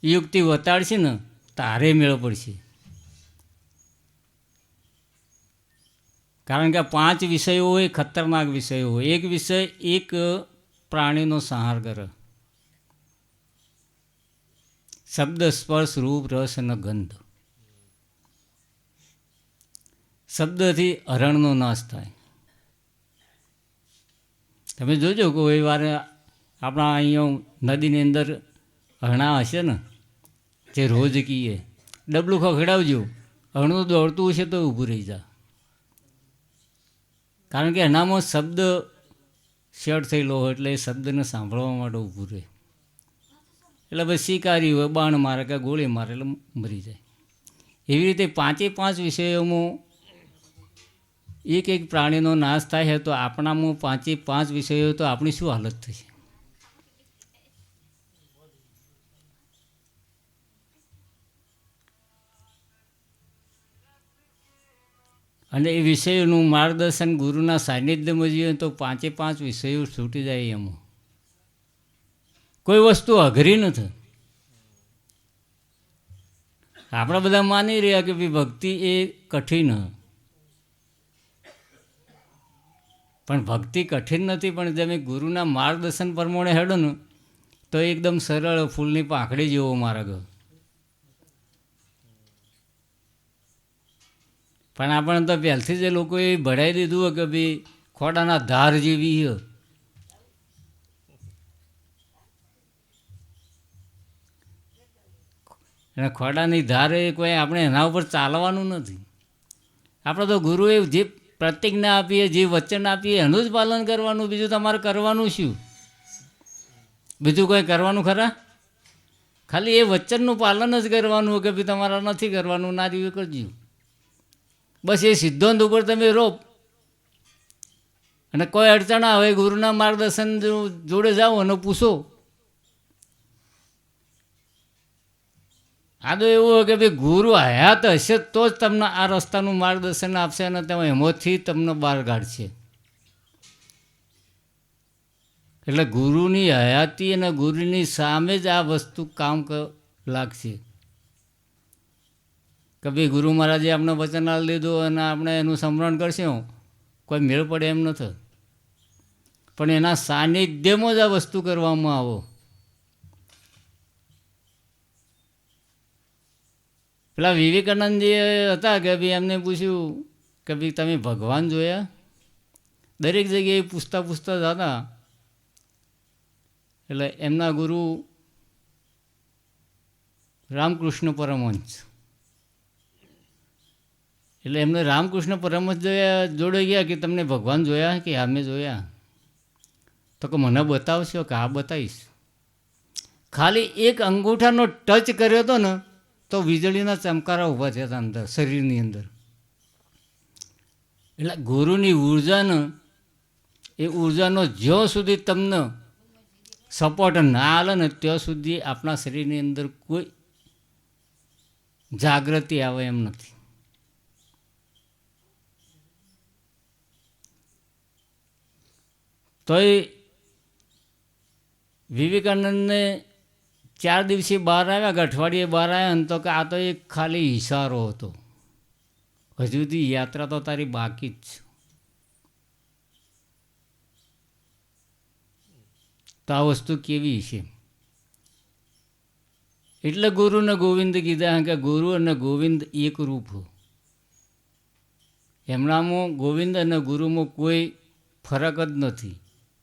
યુક્તિ વતાડશે ને તારે મેળ પડશે. કારણ કે 5 વિષયો હોય, ખતરનાક વિષયો હોય. એક વિષય એક પ્રાણીનો સંહાર કરે. શબ્દ, સ્પર્શ, રૂપ, રસ અને ગંધ. શબ્દથી હરણનો નાશ થાય. તમે જોજો કોઈ વાર આપણા અહીંયા નદીની અંદર હરણા હશે ને જે રોજ કીએ ડબલું ખખડાવજો, હરણું દોડતું હશે તો ઊભું રહી જા. કારણ કે એનામાં શબ્દ શેડ થયેલો હોય એટલે એ શબ્દને સાંભળવા માટે ઊભું રહે. એટલે પછી શિકારી હોય બાણ મારે કે ગોળી મારે એટલે મરી જાય. એવી રીતે 5 વિષયોમાં એક એક પ્રાણીનો નાશ થાય છે તો આપણામાં 5 વિષયો તો આપણી શું હાલત થશે? અને એ વિષયોનું માર્ગદર્શન ગુરુના સાનિધ્યમાં જોઈએ તો 5 વિષયો છૂટી જાય. એમાં કોઈ વસ્તુ અઘરી નથી. આપણે બધા માની રહ્યા કે ભાઈ ભક્તિ એ કઠિન, પણ ભક્તિ કઠિન નથી. પણ તમે ગુરુના માર્ગદર્શન પ્રમાણે હેડો ને તો એકદમ સરળ ફૂલની પાંખડી જેવો માર્ગ. પણ આપણે તો પહેલથી જ લોકોએ ભરાઈ દીધું હોય કે ભાઈ ખોડાના ધાર જેવી છે. અને ખોડાની ધાર એ કોઈ આપણે એના ઉપર ચાલવાનું નથી. આપણે તો ગુરુએ જે પ્રતિજ્ઞા આપીએ, જે વચન આપીએ એનું જ પાલન કરવાનું. બીજું તમારે કરવાનું શું? બીજું કોઈ કરવાનું ખરા? ખાલી એ વચનનું પાલન જ કરવાનું કે ભાઈ તમારે નથી કરવાનું, ના રીવે કરજો. બસ એ સિદ્ધાંત ઉપર તમે રહો. અને કોઈ અડચણ આવે ગુરુના માર્ગદર્શન જોડે જાઓ અને પૂછો. આ તો એવું હોય કે ભાઈ ગુરુ હયાત હશે તો જ તમને આ રસ્તાનું માર્ગદર્શન આપશે અને તમે એમાંથી તમને બહાર કાઢશે. એટલે ગુરુની હયાતી અને ગુરુની સામે જ આ વસ્તુ કામ લાગશે. કે ભાઈ ગુરુ મહારાજે આપણે વચન આપી લીધું અને આપણે એનું સ્મરણ કરશું, કોઈ મેળ પડે એમ નથી. પણ એના સાનિધ્યમાં જ આ વસ્તુ કરવામાં આવો. પેલા વિવેકાનંદજી હતા કે ભાઈ એમને પૂછ્યું કે ભાઈ તમે ભગવાન જોયા? દરેક જગ્યાએ પૂછતા જતા. એટલે એમના ગુરુ રામકૃષ્ણ પરમહંસ, એટલે એમને રામકૃષ્ણ પરમહંસ જોડે ગયા કે તમને ભગવાન જોયા? કે અમે જોયા. તો કે મને બતાવશો? કે હા બતાવીશ. ખાલી એક અંગૂઠાનો ટચ કર્યો હતો ને તો વીજળીના ચમકારા ઊભા થયા હતા અંદર શરીરની અંદર. એટલે ગુરુની ઉર્જાને એ ઉર્જાનો જ્યાં સુધી તમને સપોર્ટ ના આલે ને ત્યાં સુધી આપણા શરીરની અંદર કોઈ જાગૃતિ આવે એમ નથી. તોય વિવેકાનંદને 4 દિવસે બહાર આવ્યા કે અઠવાડિયે બહાર આવ્યા ને તો કે આ તો એક ખાલી ઈશારો હતો, હજુ સુધી યાત્રા તો તારી બાકી જ છે. તો આ વસ્તુ કેવી છે? એટલે ગુરુ ને ગોવિંદ કીધા કે ગુરુ અને ગોવિંદ એક રૂપ હો. એમનામાં ગોવિંદ અને ગુરુમાં કોઈ ફરક જ નથી.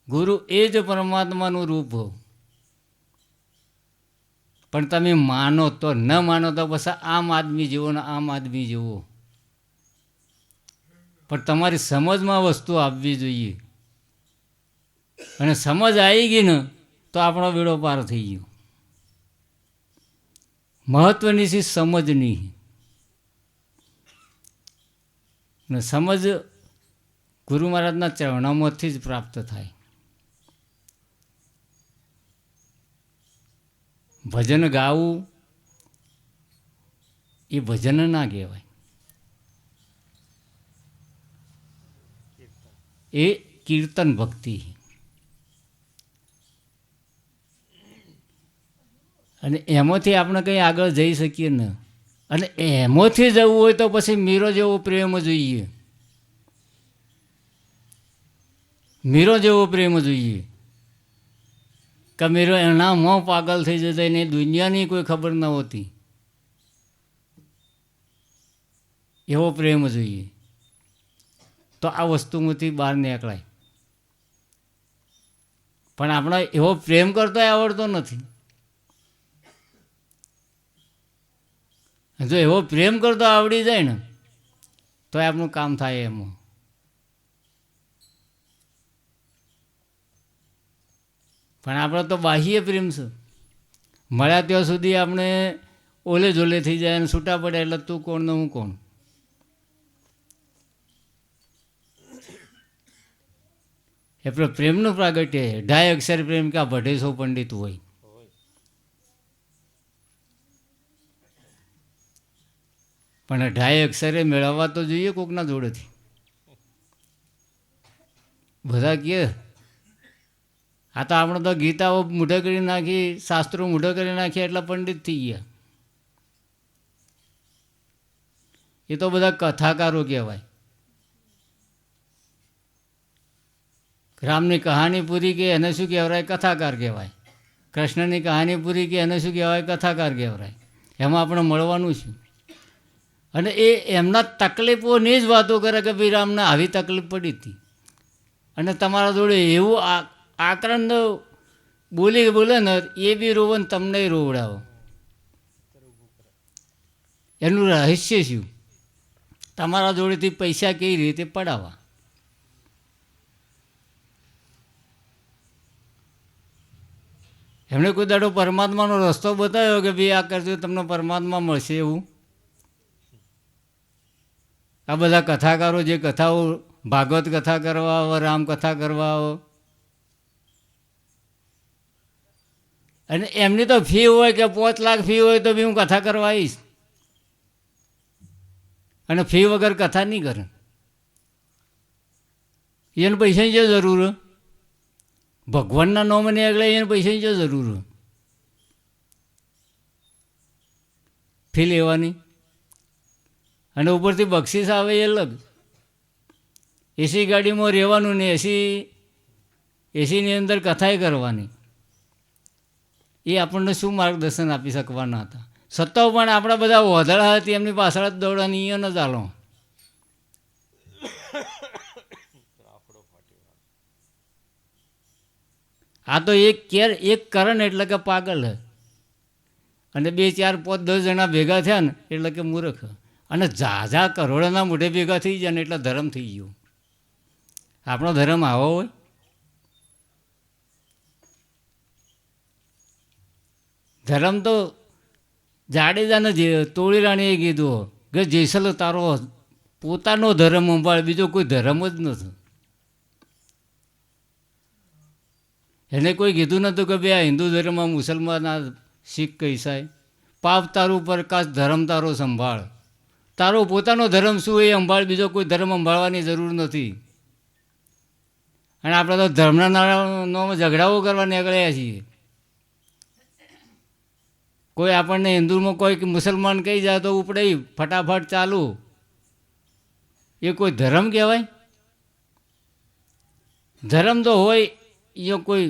ગુરુ એ જ પરમાત્માનું રૂપ હો. પણ તમે માનો તો, ન માનો તો બસ આમ આદમી જેવો ને આમ આદમી જેવો. પણ તમારી સમજમાં વસ્તુ આવવી જોઈએ. અને સમજ આવી ગઈ ને તો આપણો બેડો પાર થઈ ગયો. મહત્વની છે સમજની. ને સમજ ગુરુ મહારાજના ચરણોમાંથી જ પ્રાપ્ત થાય. ભજન ગાવું એ ભજન ના કહેવાય, એ કીર્તન ભક્તિ. અને એમાંથી આપણે કંઈ આગળ જઈ શકીએ ને. અને એમાંથી જવું હોય તો પછી મીરો જેવો પ્રેમ જોઈએ. મીરો જેવો પ્રેમ જોઈએ કે મીરો એના મોં પાગલ થઈ જતા, એને દુનિયાની કોઈ ખબર ન હોતી. એવો પ્રેમ જોઈએ. તો આ વસ્તુમાંથી બહાર નીકળાય. પણ આપણે એવો પ્રેમ કરતો આવડતો નથી. જો એવો પ્રેમ કરતો આવડી જાય ને તો આપણું કામ થાય એમાં. પણ આપણે તો બાહ્ય પ્રેમ છે. મળ્યા ત્યાં સુધી આપણે ઓલે જોલે થઈ જાય અને છૂટા પડે એટલે તું કોણ ને હું કોણ. એટલે પ્રેમનું પ્રાગટ્ય 2.5 અક્ષર પ્રેમ કા 250 પંડિત હોય. પણ 2.5 અક્ષરે મેળવવા તો જોઈએ કોકના જોડેથી. બધા કહે આ તો આપણે તો ગીતાઓ મૂઢે કરી નાખી, શાસ્ત્રો મૂઢે કરી નાખી એટલે પંડિત થઈ ગયા. એ તો બધા કથાકારો કહેવાય. રામની કહાની પૂરી કે એને શું કહેવાય? કથાકાર કહેવાય. કૃષ્ણની કહાની પૂરી કે એને શું કહેવાય? કથાકાર કહેવાય. એમાં આપણે મળવાનું છું. અને એ એમના તકલીફોની જ વાતો કરે કે ભાઈ રામને આવી તકલીફ પડી હતી અને તમારા જોડે એવું આક્રંદ બોલે ને એ બી રોવો ને તમને રોવડાવો. એનું રહસ્ય શું? તમારા જોડેથી પૈસા કઈ રીતે પડાવવા. એમણે કોઈ દાડો પરમાત્માનો રસ્તો બતાવ્યો કે ભાઈ આ કરજો તમને પરમાત્મા મળશે એવું? આ બધા કથાકારો જે કથાઓ ભાગવત કથા કરવા આવો, રામકથા કરવા આવો, અને એમની તો ફી હોય કે 5 લાખ ફી હોય તો બી હું કથા કરવા આવીશ, અને ફી વગર કથા નહીં કરે. એને પૈસાની જો જરૂર, ભગવાનના નામને આગળ એને પૈસાની જો જરૂર ફી લેવાની. અને ઉપરથી બક્ષિસ આવે એ અલગ. એસી ગાડીમાં રહેવાનું ને એસીની અંદર કથાએ કરવાની. એ આપણને શું માર્ગદર્શન આપી શકવાના હતા? છતાં પણ આપણા બધા વધડા હતી એમની પાછળ જ દોડવાની ન ચાલો. આ તો એક કરણ એટલે કે પાગલ હે, અને 2, 4, 5, 10 જણા ભેગા થયા ને એટલે કે મૂર્ખ. અને ઝાઝા કરોડોના મોઢે ભેગા થઈ જાય ને એટલે ધર્મ થઈ ગયો. આપણો ધર્મ આવો હોય? ધર્મ તો જાડેજાને તોળી રાણીએ કીધું કે જેસલ તારો પોતાનો ધર્મ સંભાળ, બીજો કોઈ ધર્મ જ નથી. એને કોઈ કીધું નહોતું કે ભાઈ આ હિન્દુ ધર્મમાં મુસલમાન, આ શીખ, ઈસાઈ. પાપ તારું પ્રકાશ ધર્મ તારો સંભાળ. તારો પોતાનો ધર્મ શું એ સંભાળ, બીજો કોઈ ધર્મ સંભાળવાની જરૂર નથી. અને આપણે તો ધર્મના નામમાં ઝઘડાઓ કરવા નીકળ્યા છીએ. કોઈ આપણને હિન્દુમાં કોઈ મુસલમાન કહી જાય તો ઉપડે ફટાફટ ચાલુ. એ કોઈ ધર્મ કહેવાય? ધર્મ તો હોય એ કોઈ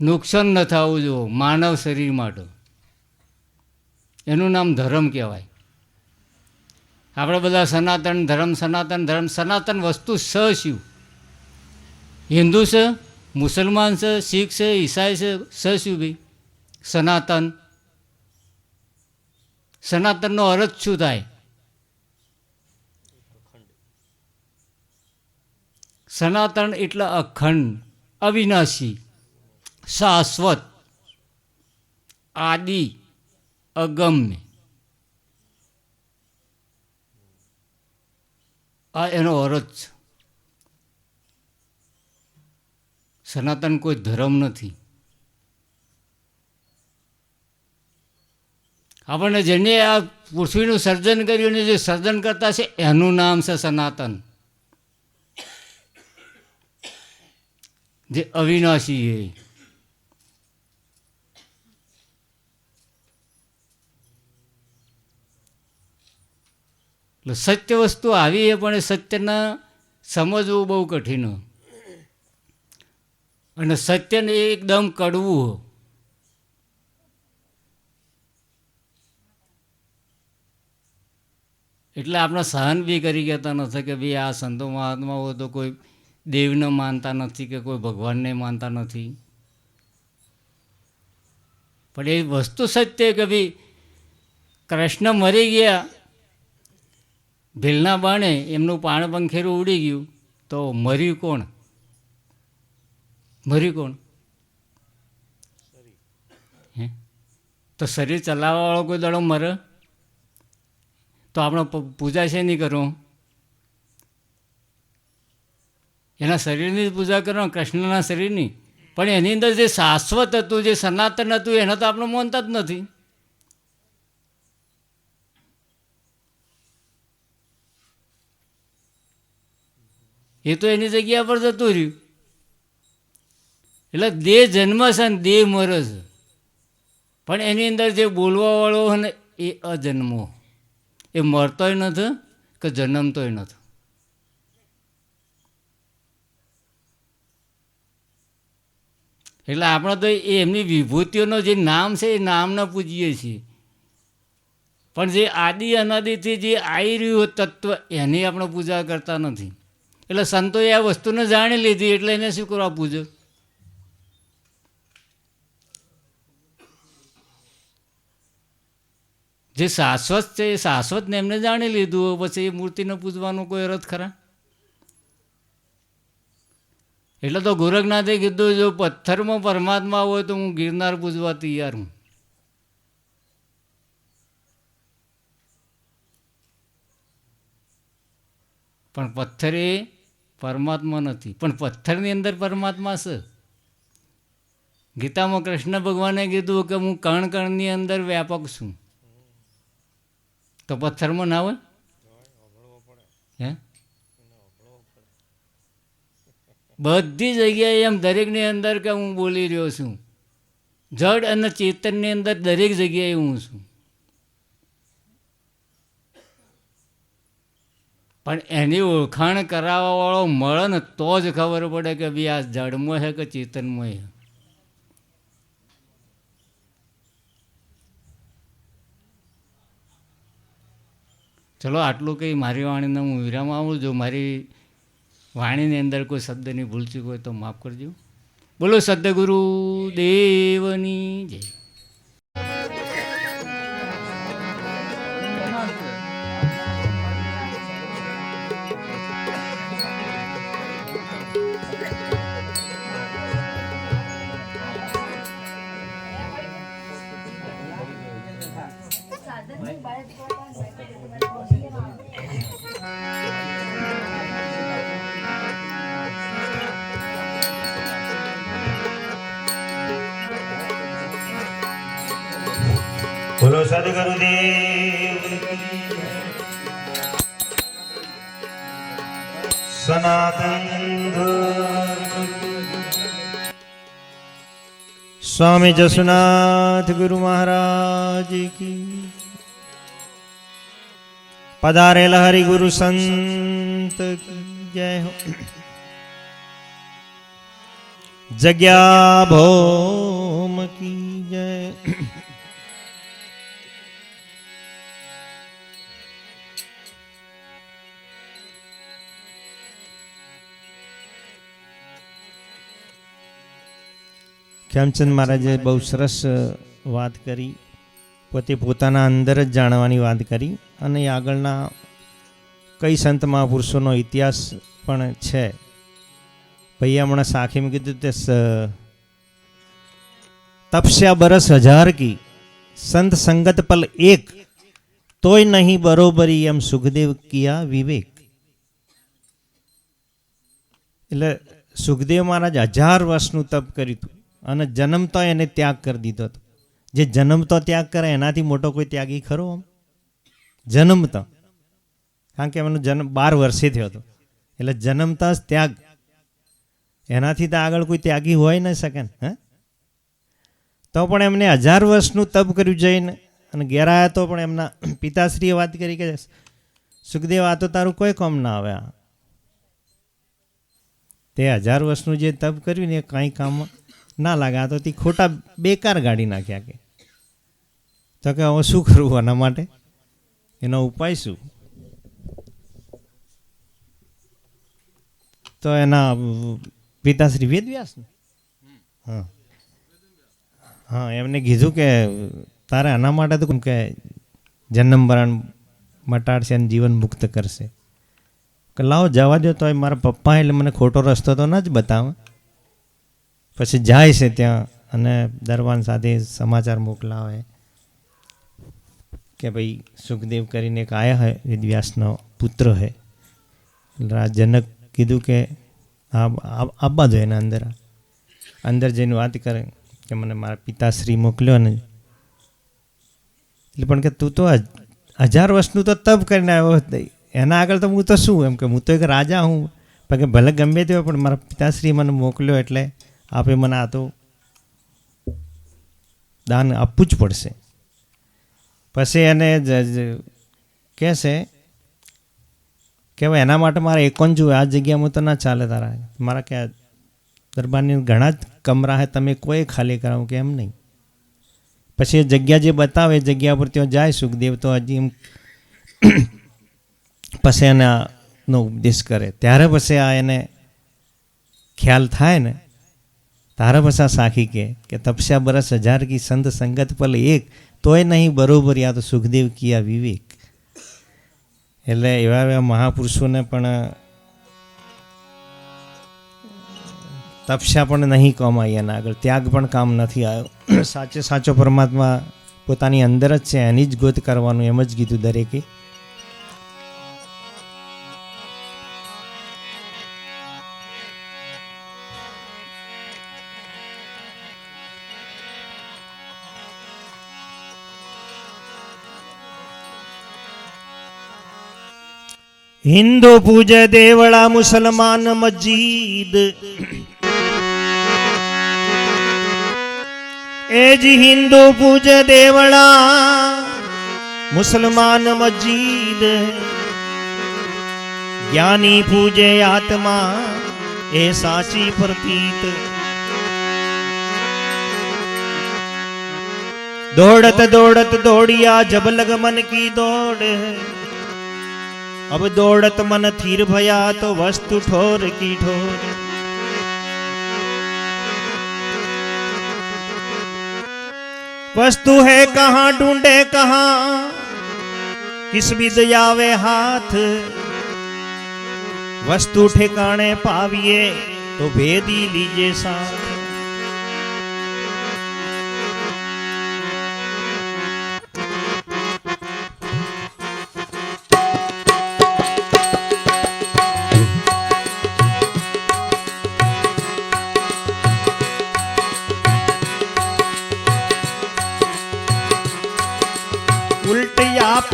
નુકસાન ન થવું જોઈએ માનવ શરીર માટે, એનું નામ ધર્મ કહેવાય. આપણે બધા સનાતન ધર્મ, સનાતન ધર્મ. સનાતન વસ્તુ શું? હિન્દુ છે, મુસલમાન છે, શીખ છે, ઈસાઈ છે, શું ભાઈ સનાતન? સનાતનનો અર્થ શું થાય? સનાતન એટલે અખંડ, અવિનાશી, શાશ્વત, આદિ, અગમ્ય. આ એનો અર્થ છે. સનાતન કોઈ ધર્મ નથી. આપણને જેને આ પૃથ્વીનું સર્જન કર્યું ને જે સર્જન કરતા છે એનું નામ છે સનાતન, જે અવિનાશી છે. એટલે સત્ય વસ્તુ આવી છે, પણ એ સત્યના સમજવું બહુ કઠિન, અને સત્યને એકદમ કડવું. એટલે આપણે સહન બી કરી કહેતા નથી કે ભાઈ આ સંતો મહાત્માઓ તો કોઈ દેવને માનતા નથી કે કોઈ ભગવાનને માનતા નથી. પણ એ વસ્તુ સત્ય કે ભાઈ કૃષ્ણ મરી ગયા, ભીલના બાણે એમનું પાણ પંખેરું ઉડી ગયું, તો મર્યું કોણ? મર્યું કોણ? હે? તો શરીર ચલાવવાવાળો કોઈ દડો મરે તો આપણે પૂજા છે નહીં કરો? એના શરીરની જ પૂજા કરો, કૃષ્ણના શરીરની. પણ એની અંદર જે શાશ્વત હતું, જે સનાતન હતું, એને તો આપણે માનતા જ નથી. એ તો એની જગ્યા પર જતું રહ્યું. એટલે દેહ જન્મ છે ને દેહ મરે છે, પણ એની અંદર જે બોલવાવાળો હોય ને એ અજન્મો. એ મરતોય નથી કે જન્મતોય નથી. એટલે આપણે તો એમની વિભૂતિઓનો જે નામ છે એ નામને પૂજીએ છીએ, પણ જે આદિ અનાદિથી જે આવી રહ્યું તત્વ એની આપણે પૂજા કરતા નથી. એટલે સંતોએ આ વસ્તુને જાણી લીધી, એટલે એને શું કરવા પૂજો? જે શાશ્વત છે એ શાશ્વતને એમને જાણી લીધું, પછી એ મૂર્તિને પૂજવાનો કોઈ અર્થ ખરા? એટલે તો ગોરખનાથે કીધું જો પથ્થરમાં પરમાત્મા હોય તો હું ગિરનાર પૂજવા તૈયાર હું. પણ પથ્થર એ પરમાત્મા નથી, પણ પથ્થરની અંદર પરમાત્મા છે. ગીતામાં કૃષ્ણ ભગવાને કીધું કે હું કણ કણની અંદર વ્યાપક છું, તો પથ્થરમાં ના હોય? હે? બધી જગ્યાએ એમ દરેકની અંદર કે હું બોલી રહ્યો છું. જડ અને ચેતનની અંદર દરેક જગ્યાએ હું છું. પણ એની ઓળખાણ કરાવવાવાળો મળે ને તો જ ખબર પડે કે ભાઈ આ જડમાં છે કે ચેતનમાં છે. ચલો આટલું કંઈ મારી વાણીને હું વિરામ આવું. જો મારી વાણીની અંદર કોઈ શબ્દની ભૂલચૂક હોય તો માફ કરજો. બોલો સદ્ગુરુ દેવની જય. બોલો સદગુરુદેવ સનાતન સ્વામી જસુનાથ ગુરુ મહારાજ કી પધારેલા હરિ ગુરુ સંત કી જય હો. જગ્યા ભૌમ કી જય. ખ્યામચંદ મહારાજે બહુ સરસ વાત કરી, પોતે પોતાના અંદર જ જાણવાની વાત કરી, અને એ આગળના કઈ સંત મહાપુરુષોનો ઇતિહાસ પણ છે. ભૈયા હમણાં સાખીમાં કીધું તે તપસ્યા બરસ હજાર કી સંત સંગત પલ એક તોય નહીં બરોબરી એમ સુખદેવ કિયા વિવેક. એટલે સુખદેવ મહારાજ 1000 વર્ષનું તપ કર્યું હતું અને જન્મતો એને ત્યાગ કરી દીધો હતો. જે જન્મતો ત્યાગ કરે એનાથી મોટો કોઈ ત્યાગી ખરો? આમ જન્મતો, કારણ કે એમનો જન્મ 12 વર્ષે થયો હતો, એટલે જન્મતા જ ત્યાગ, એનાથી તો આગળ કોઈ ત્યાગી હોય ન શકે ને. હે, તો પણ એમને 1000 વર્ષનું તપ કર્યું જઈને, અને ઘેર આવ્યા તો પણ એમના પિતાશ્રીએ વાત કરી કે સુખદેવ આ તો તારું કોઈ કામ ના આવે. તે 1000 વર્ષનું જે તપ કર્યું ને એ કાંઈ કામ ના લાગે, આ તો તે ખોટા બેકાર ગાડી નાખ્યા. કે તો કે હવે શું કરવું આના માટે, એનો ઉપાય શું? તો એના પિતાશ્રી વેદવ્યાસ ને હા હા એમને કીધું કે તારે આના માટે તો કે જન્મ મરણ મટાડશે અને જીવન મુક્ત કરશે. કે લાવો જવા દો, તો મારા પપ્પા એટલે મને ખોટો રસ્તો તો ન જ બતાવે. પછી જાય છે ત્યાં અને દરબાન સાથે સમાચાર મોકલાવે કે ભાઈ સુખદેવ કરીને એક આયા હે, વેદવ્યાસનો પુત્ર હે. જનક કીધું કે આવવા દો એના અંદર જઈને વાત કરે કે મને મારા પિતાશ્રી મોકલ્યો ને. એટલે પણ કે તું તો 1000 વર્ષનું તો તપ કરીને આવ્યો, એના આગળ તો હું તો શું, એમ કે હું તો એક રાજા હું, પણ કે ભલે ગમે તે હોય પણ મારા પિતાશ્રી મને મોકલ્યો એટલે આપે મને આ તો દાન આપવું જ પડશે. પછી એને કહેશે કે હવે એના માટે મારે એકોન જુએ, આ જગ્યામાં તો ના ચાલે તારા, મારા કે દરબારની ઘણા જ કમરા હે, તમે કોઈ ખાલી કરાવો કે એમ નહીં. પછી એ જગ્યા જે બતાવે એ જગ્યા પર ત્યાં જાય સુખદેવ, તો હજી એમ પછી એનાનો ઉપદેશ કરે. ત્યારે પછી આ એને ખ્યાલ થાય ને, તારે પછી આ સાખી કે તપસ્યા બરસ 1000 કી સંત સંગત પલ એક તોય નહીં બરોબર, યા તો સુખદેવ કિયા વિવેક. એટલે એવા એવા મહાપુરુષોને પણ તપસ્યા પણ નહીં કામ આવી, એના આગળ ત્યાગ પણ કામ નથી આવ્યો. સાચે સાચો પરમાત્મા પોતાની અંદર જ છે, એની જ ગોત કરવાનું, એમ જ કીધું દરેકે. હિન્દુ પૂજે દેવળા મુસલમાન મસ્જિદ, એ જ હિન્દુ પૂજે દેવળા મુસલમાન મસ્જિદ, જ્ઞાની પૂજે આત્મા એ સાચી પ્રતીત. દોડત દોડત દોડિયા જબ લગ મન કી દોડ, अब दौड़त मन थीर भया तो वस्तु ठोर की ठोर. वस्तु है कहाँ ढूंढे कहाँ किस विद आवे हाथ, वस्तु ठिकाने पाविए तो भेदी लीजिए साथ.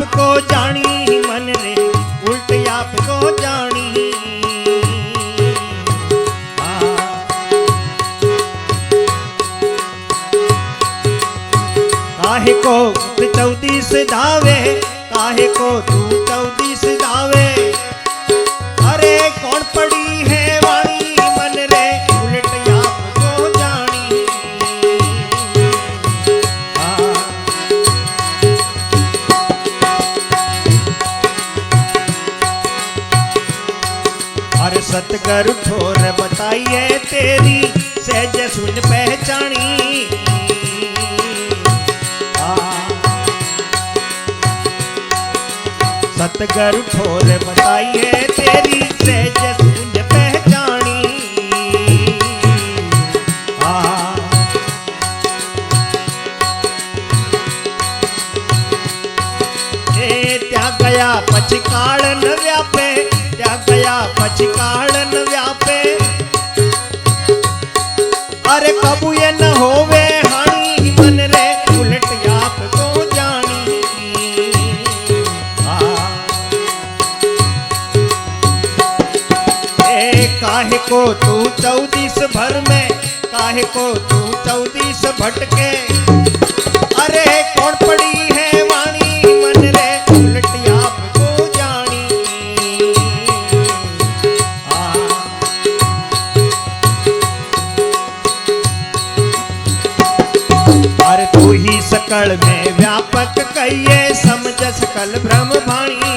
आपको जानी मन रे उल्ट आपको जानी काहे को 34 दावे काहे को तू 34 दावे अरे कौन पड़ी है वाणी मन रे उलट आपको जानी अरे सतगुरु ठोर बताइए तेरी सहज सुन पहचानी सतगुरु ठोर बताइए तेरी सहज सुन पहचानी त्या गया पछी काल न व्यापे त्या गया पछी काल न व्यापे अरे कबू ये न होवे हानि मन रे उलट आपको जानी काहे को तू 34 भर में काहे को तू 34 भटके अरे कौन पड़ी है वाणी मन रे उलट आपको जानी अरे तू ही सकल में व्यापक कहिए समझ सकल ब्रह्म भाणी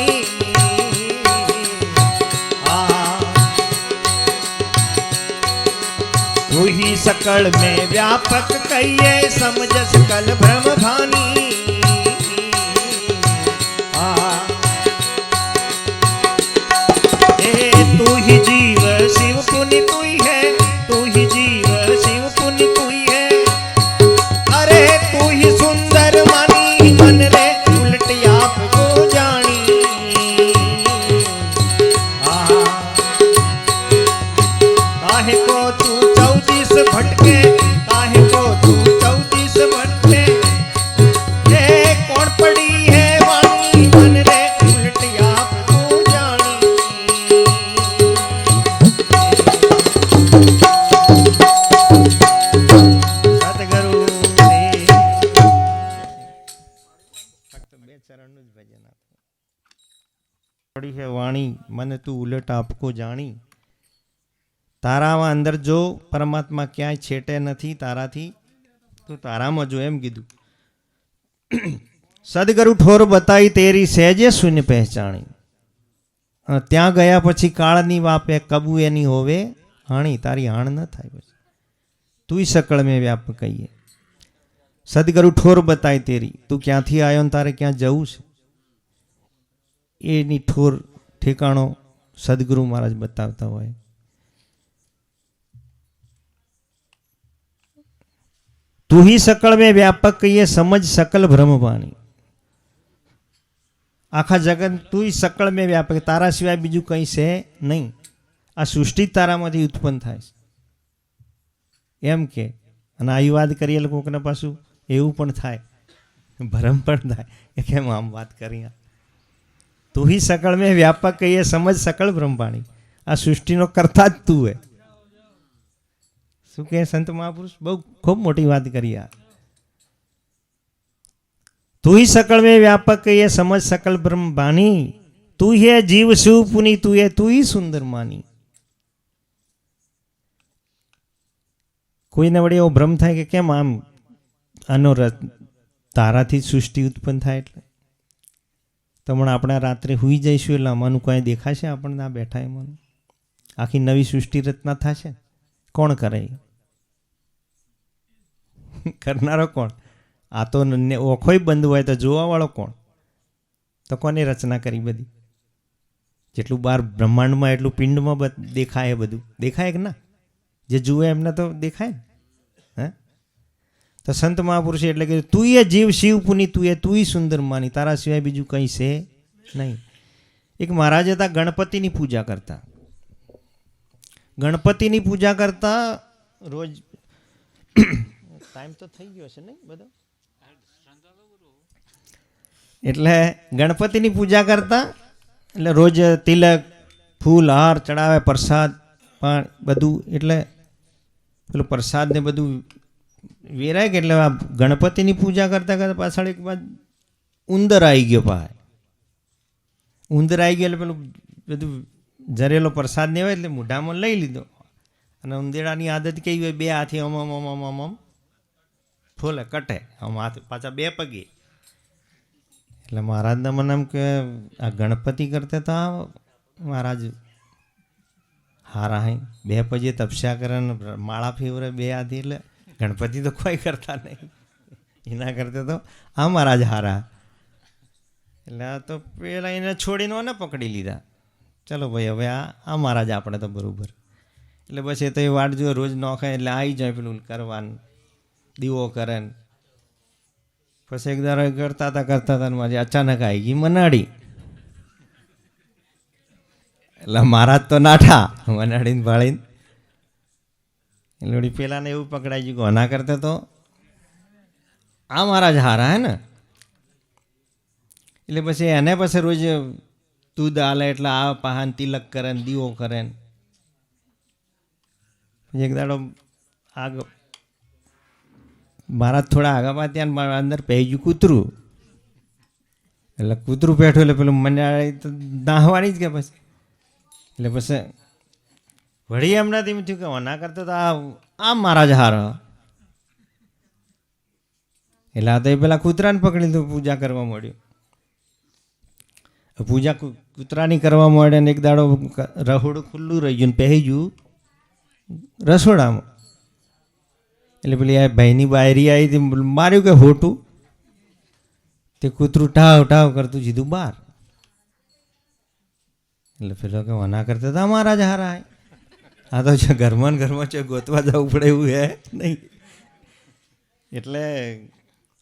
तू ही सकल में व्यापक कहिए समझ सकल ब्रह्म भानी तू ही जीव शिव पुनि तू ही है तू ही जीव शिव पुनि तू ही है अरे तू ही सुंदर मानी मन रे उलट आपको जानी काहे को तू 34 भटके काहे को तू 34 भटके ये कौन पड़ी है वाणी मन रे उलट आपको जानी सतगुरु फक्त બે ચરણનું જ ભજન પડી है वाणी मन तू उलट आपको जानी તારામાં અંદર જો પરમાત્મા ક્યાંય છેટે નથી તારાથી તો તારામાં જો એમ કીધું સદગુરુ ઠોર બતાઈ તેરી સહેજે શૂન્ય પહેચાણી ત્યાં ગયા પછી કાળની વાપે કબુ એની હોવે હાણી તારી હાણ ન થાય પછી તું સકળ મેં વ્યાપ કહીએ સદગુરુ ઠોર બતાઈ તેરી તું ક્યાંથી આવ્યો ને તારે ક્યાં જવું છે એની ઠોર ઠેકાણો સદગુરુ મહારાજ બતાવતા હોય तू ही सकल में व्यापक कहिए समझ सकल ब्रह्म वाणी आखा जगत तू ही सकल में व्यापक तारा सिवाय बीजू कहीं से नहीं आ सृष्टि तारा में उत्पन्न थाय एम के અને આવી વાત કરીએ લોકોને પાછું એવું પણ થાય ભરમ પણ થાય એ કેમ આમ વાત કરી તું ही सकल में व्यापक कहिए समझ सकल ब्रह्मवाणी આ સૃષ્ટિનો કરતા જ તું હે શું કે સંત મહાપુરુષ બહુ ખૂબ મોટી વાત કરી આ तू ही सकल में व्यापक ये समझ सकल ब्रह्म बानी तू ही है जीव शिव पुनि तू ही सुंदर मानी कोई ने वड़े एवो भ्रम थाय के केम आम आनो ताराथी सृष्टि उत्पन्न थाय એટલે તમણે આપણે રાત્રે હુઈ જઈશું એટલે આમાંનું કોઈ દેખાશે આપણને આ બેઠા એમાંનું આખી નવી સૃષ્ટિ રચના થશે કોણ કરે કરનારો કોણ આ તો ઓખોય બંધ હોય તો જોવાવાળો કોણ તો કોને રચના કરી બધી જેટલું બહાર બ્રહ્માંડમાં એટલું પિંડમાં દેખાય બધું દેખાય કે ના જે જુએ એમને તો દેખાય ને હે તો સંત મહાપુરુષે એટલે કે તું એ જીવ શિવ પુની તું ही સુંદર માની તારા સિવાય બીજું કંઈ છે નહીં એક મહારાજ હતા ગણપતિની પૂજા કરતા ગણપતિની પૂજા કરતા રોજ ટાઈમ તો થઈ ગયો છે નહીં બધો એટલે ગણપતિની પૂજા કરતા એટલે રોજ તિલક ફૂલ હાર ચડાવે, પ્રસાદ પણ બધું, એટલે પેલું પ્રસાદ ને બધું વેરાય કે એટલે આ ગણપતિની પૂજા કરતા કરતા પાછળ એક બાદ ઉંદર આવી ગયો. ઉંદર આવી ગયો એટલે પેલું બધું જરેલો પ્રસાદ ને હોય એટલે મોઢામાં લઈ લીધો. અને ઉંદેડાની આદત કેવી હોય, બે હાથી આમ ફોલે કટે, આમ હાથ પાછા બે પગે. એટલે મહારાજના મને એમ કે આ ગણપતિ કરતા તો આ મહારાજ હારા હે, બે પગે તપસ્યા કરે ને માળા ફેવરે બે હાથી, એટલે ગણપતિ તો કોઈ કરતા નહીં, એના કરતા તો આ મહારાજ હારા. એટલે આ તો પેલા એને છોડીને ને પકડી લીધા. ચલો ભાઈ હવે આ મહારાજ આપણે તો બરાબર. એટલે બસ એ તો એ વાટ જો રોજ નોખે એટલે આવી જાય પેલું કરવાનું, દીવો કરે ને પછી એક દારો કરતા હતા મારી અચાનક આવી ગઈ મનાડી. એટલે મહારાજ તો નાઠા મનાડીને ભાળીને. એટલે વળી પેલાને એવું પકડાઈ ગયું કે આના કરતા તો આ મહારાજ હારા હે ને. એટલે પછી એને પછી રોજ દૂધ આલે એટલે આ પહાન તિલક કરે ને દીવો કરે ને. પછી એક દાડો આગ મહારાજ થોડા આગળ ત્યાં મારા અંદર પહેરી ગયું કૂતરું. એટલે કૂતરું પેઠું એટલે પેલું મને તો નાહવાની જ કે પછી. એટલે પછી વળી એમનાથી એમ થયું કે ના કરતા તો આ મહારાજ હારો. એટલે આ તો એ પેલા કૂતરાને પકડી લીધું, પૂજા કરવા માંડ્યું. પૂજા કૂતરાની કરવા માંડે ને એક દાડો રહોડું ખુલ્લું રહી ગયું ને પહેરી ગયું રસોડામાં. એટલે પેલી આ ભાઈની બાયરી આવી હતી, માર્યું કે હોટું, તે કૂતરું ટાવ ટાવ કરતું જીધું બહાર. એટલે પેલો કે વના કરતા હતા મહારાજ હારા. આ તો છે ઘરમાં છે, ગોતવા જવું પડે એવું હે નહીં. એટલે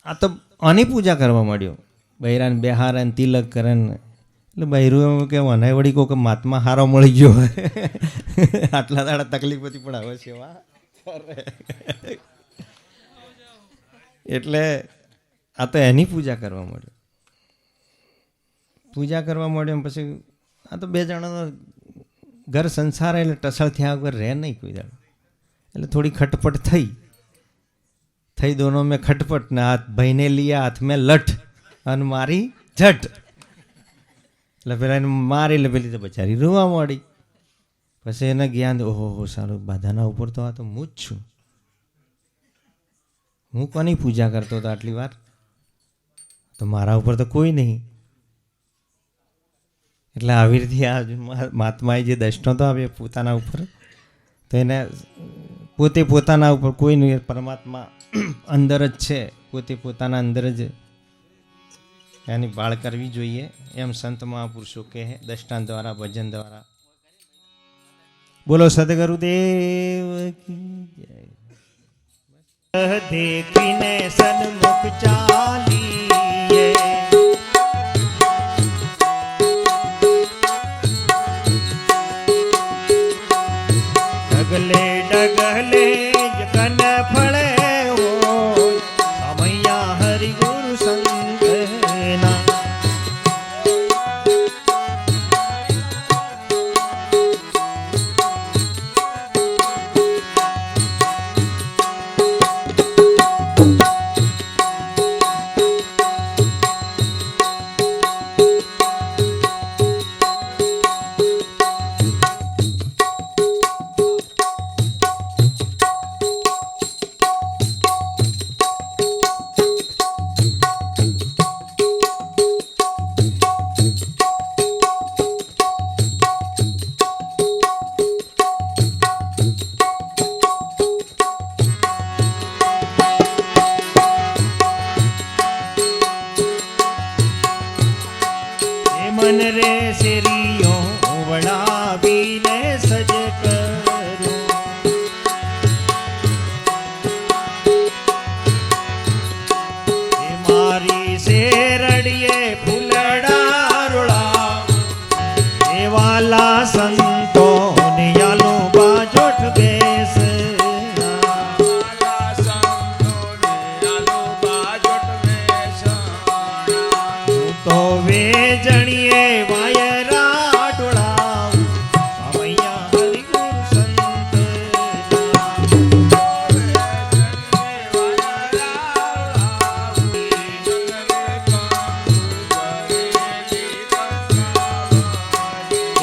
આ તો આની પૂજા કરવા માંડ્યો. બૈરાને બેહારે ને તિલક કરે ને. એટલે બૈરું એમ કે વનાય વળી કોઈ મહાત્મા હારો મળી ગયો હોય, આટલા દાડા તકલીફ હતી પણ હવે છે વા. એટલે આ તો એની પૂજા કરવા માંડ્યો. પૂજા કરવા માંડ્યો પછી આ તો બે જણાનો ઘર સંસાર એટલે ટસળ થયા વગર રહે નહીં કોઈ દાડો. એટલે થોડી ખટપટ થઈ દોનો મેં ખટપટ ને હાથ ભાઈને લીયા હાથ મેં લઠ અને મારી ઝટ. એટલે પેલા એને મારી એટલે પેલી તો બચારી રોવા માંડી. પછી એને જ્ઞાન, ઓહો સારું બાધાના ઉપર તો આ તો હું જ છું, હું કોની પૂજા કરતો હતો આટલી વાર, તો મારા ઉપર તો કોઈ નહીં. એટલે આવી રીતે આ મહાત્માએ જે દર્શનો તો આવે પોતાના ઉપર, તો એને પોતે પોતાના ઉપર કોઈ નહીં, પરમાત્મા અંદર જ છે, પોતે પોતાના અંદર જ એની બાળ કરવી જોઈએ એમ સંત મહાપુરુષો કહે દર્શના દ્વારા, ભજન દ્વારા. બોલો સદગુરુદેવ કી જય. દેખીને સન્મુખ ચાલીએ, ડગલે ડગલે જગન ફળે હોય, સમૈયા હરિ ગુરુ સંગના. મન રે શેરીઓ વળાવીને સજ કરું, મારી શેરડીએ ફૂલડા રોળા, એ વાલા સંતો નિયાલો બાજોઠ બેસ, જણીએ વાયરા ટોળાવું સ્વામૈયા હરિગુરુ સંત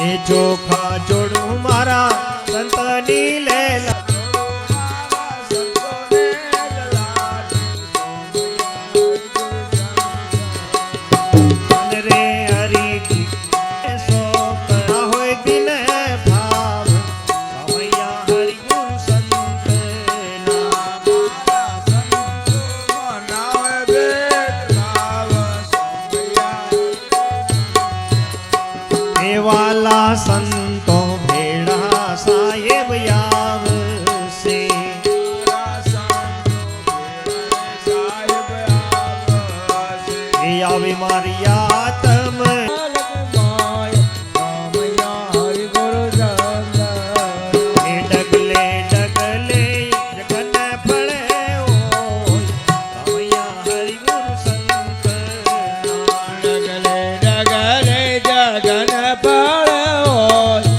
એ ચોખા જોડું મારા સંતની લેલા રે હરિ સોપરા હોય બિન ભાવ સ્વામૈયા હરિગુરુ સંત વાલા સંતો ભેળા સાહેબ આવશે એ આવે મારી આત્મ એ ડગલે ડગલે જગન પડે ઓય સ્વામૈયા હરિગુરુ સંત ડગલે ડગલે જગન પડે હોય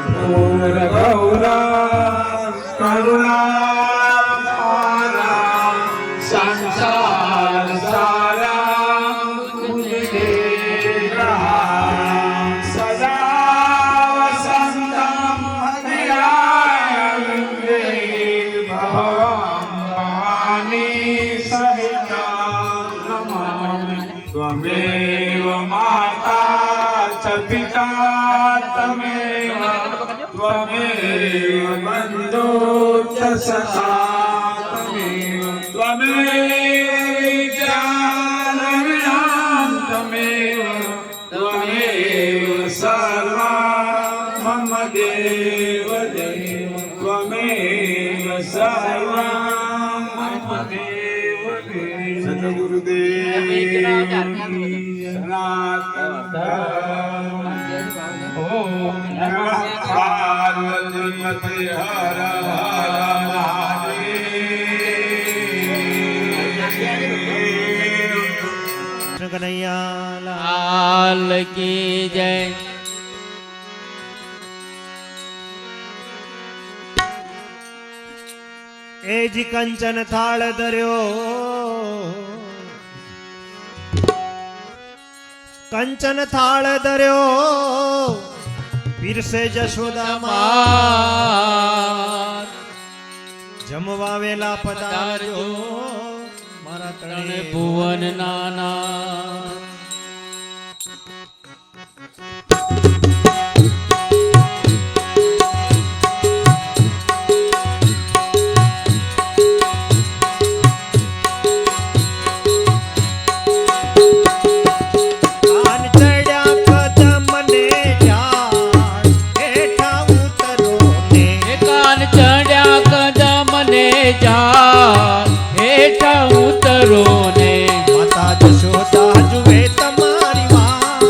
પૂર ગૌરા કરુણા પારા સંસાર સારા મુજે રહા સદા વસંતમ હરિયાયંગે ભવાની સહિતા નમામિ ત્વમેવ માતા ચ પિતા તમેવ ત્વમેવ બંધો ચ સખા તમેવ ત્વમેવ વિદ્યારણ્યામ તમેવ ત્વમેવ સર્વા મમ દેવ દેવ ત્વમેવ સર્વા મમ દેવ દેવ સદગુરુદેવ સનાતન ધર્મ ઓમ નમઃ પાર્વતી હર હર કૃષ્ણ કનૈયા લાલ. હાલ કી જય. એ જી કંચન થાળ ધર્યો કંચન થાળ ધર્યો પીરસે જશોદામાં જમવા વેલા પધારજો મારા તણે ભુવન નાના કાન ચડ્યા કદમને ઝાડ હેઠા ઉતરો ને કાન ચડ્યા કદમને જા હેઠા ઉતરો ને માતા જશોદા જુએ તમારી વાત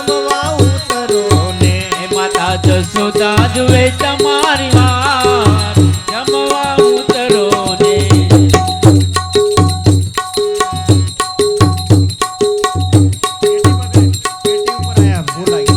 જમવા ઉતરો ને માતા જશોદા જુએ તમારી વાત જમવા ઉતરો ને પેટી ઉપર આયા બોલાય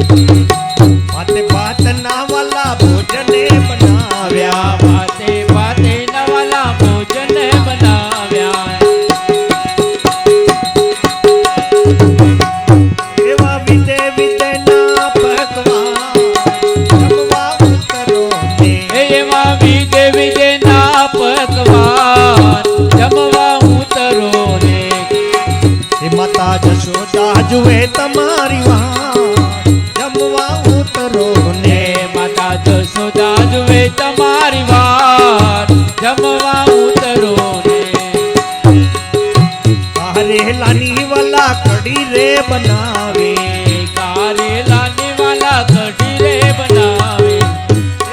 વાતે વાત ના વાલા ભોજને બનાવ્યા વાતે વાતે નવાલા ભોજન બનાવ્યા એવા વિદે વિદે ના પકવાન જમવા ઉતરો ને એવા વિદે વિદે ના પકવાન જમવા ઉતરો ને એ માતા જશોદા જુએ તમારી વાત જમવા ઉતરો ને માતા જશોદા જુએ તમારી વાત જમવા ઉતરો ને કારેલાની વાલા કડી રે બનાવે કારેલાની વાલા કઢી રે બનાવે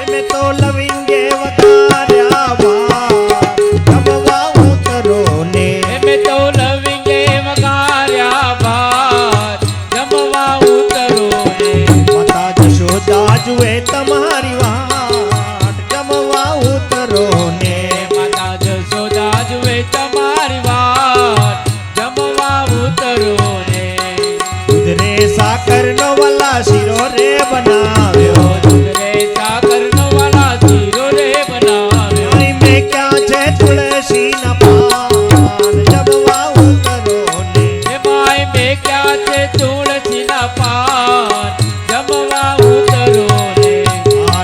એને તો લવિંગે વઘાર્યા ભાત જમવા ઉતરો ને એમે તો લવિંગે વઘાર્યા ભાત જમવા ઉતરો ને માતા જશોદા જુએ તમારી વાટ જમવા ઉતરો ને માતા જશોદા જુએ તમારી વાત જમવા ઉતરો ને દૂધ રે સાકર નો વાલા શીરો રે બનાવ્યો રે સાકરનો વાલા શીરો રે બનાવ્યો અહીં મેં ક્યાં છે તુલસી ના પાન જમવા ઉતરો ને એમાંય મેં ક્યાં છે તુલસીના પાન જમવા ઉતરો ને આ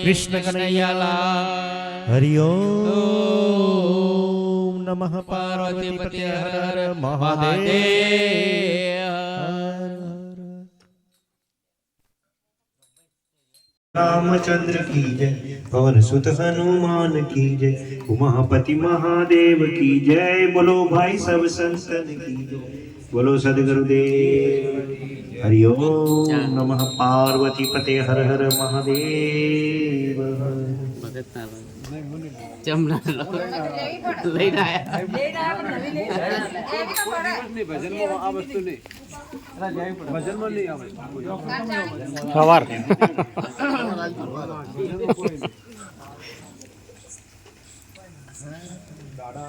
કૃષ્ણ કનૈયાલાલ હરિ ઓમ નમઃ પાર્વતી પતે હર હર મહાદેવ. रामचंद्र की जय, पवन सुत हनुमान की जय, उमापति महादेव की जय. बोलो भाई सब संतन की जय, बोलो सदगुरुदेव. हरि ओम नमः पार्वती पते हर हर महादेव. દાડા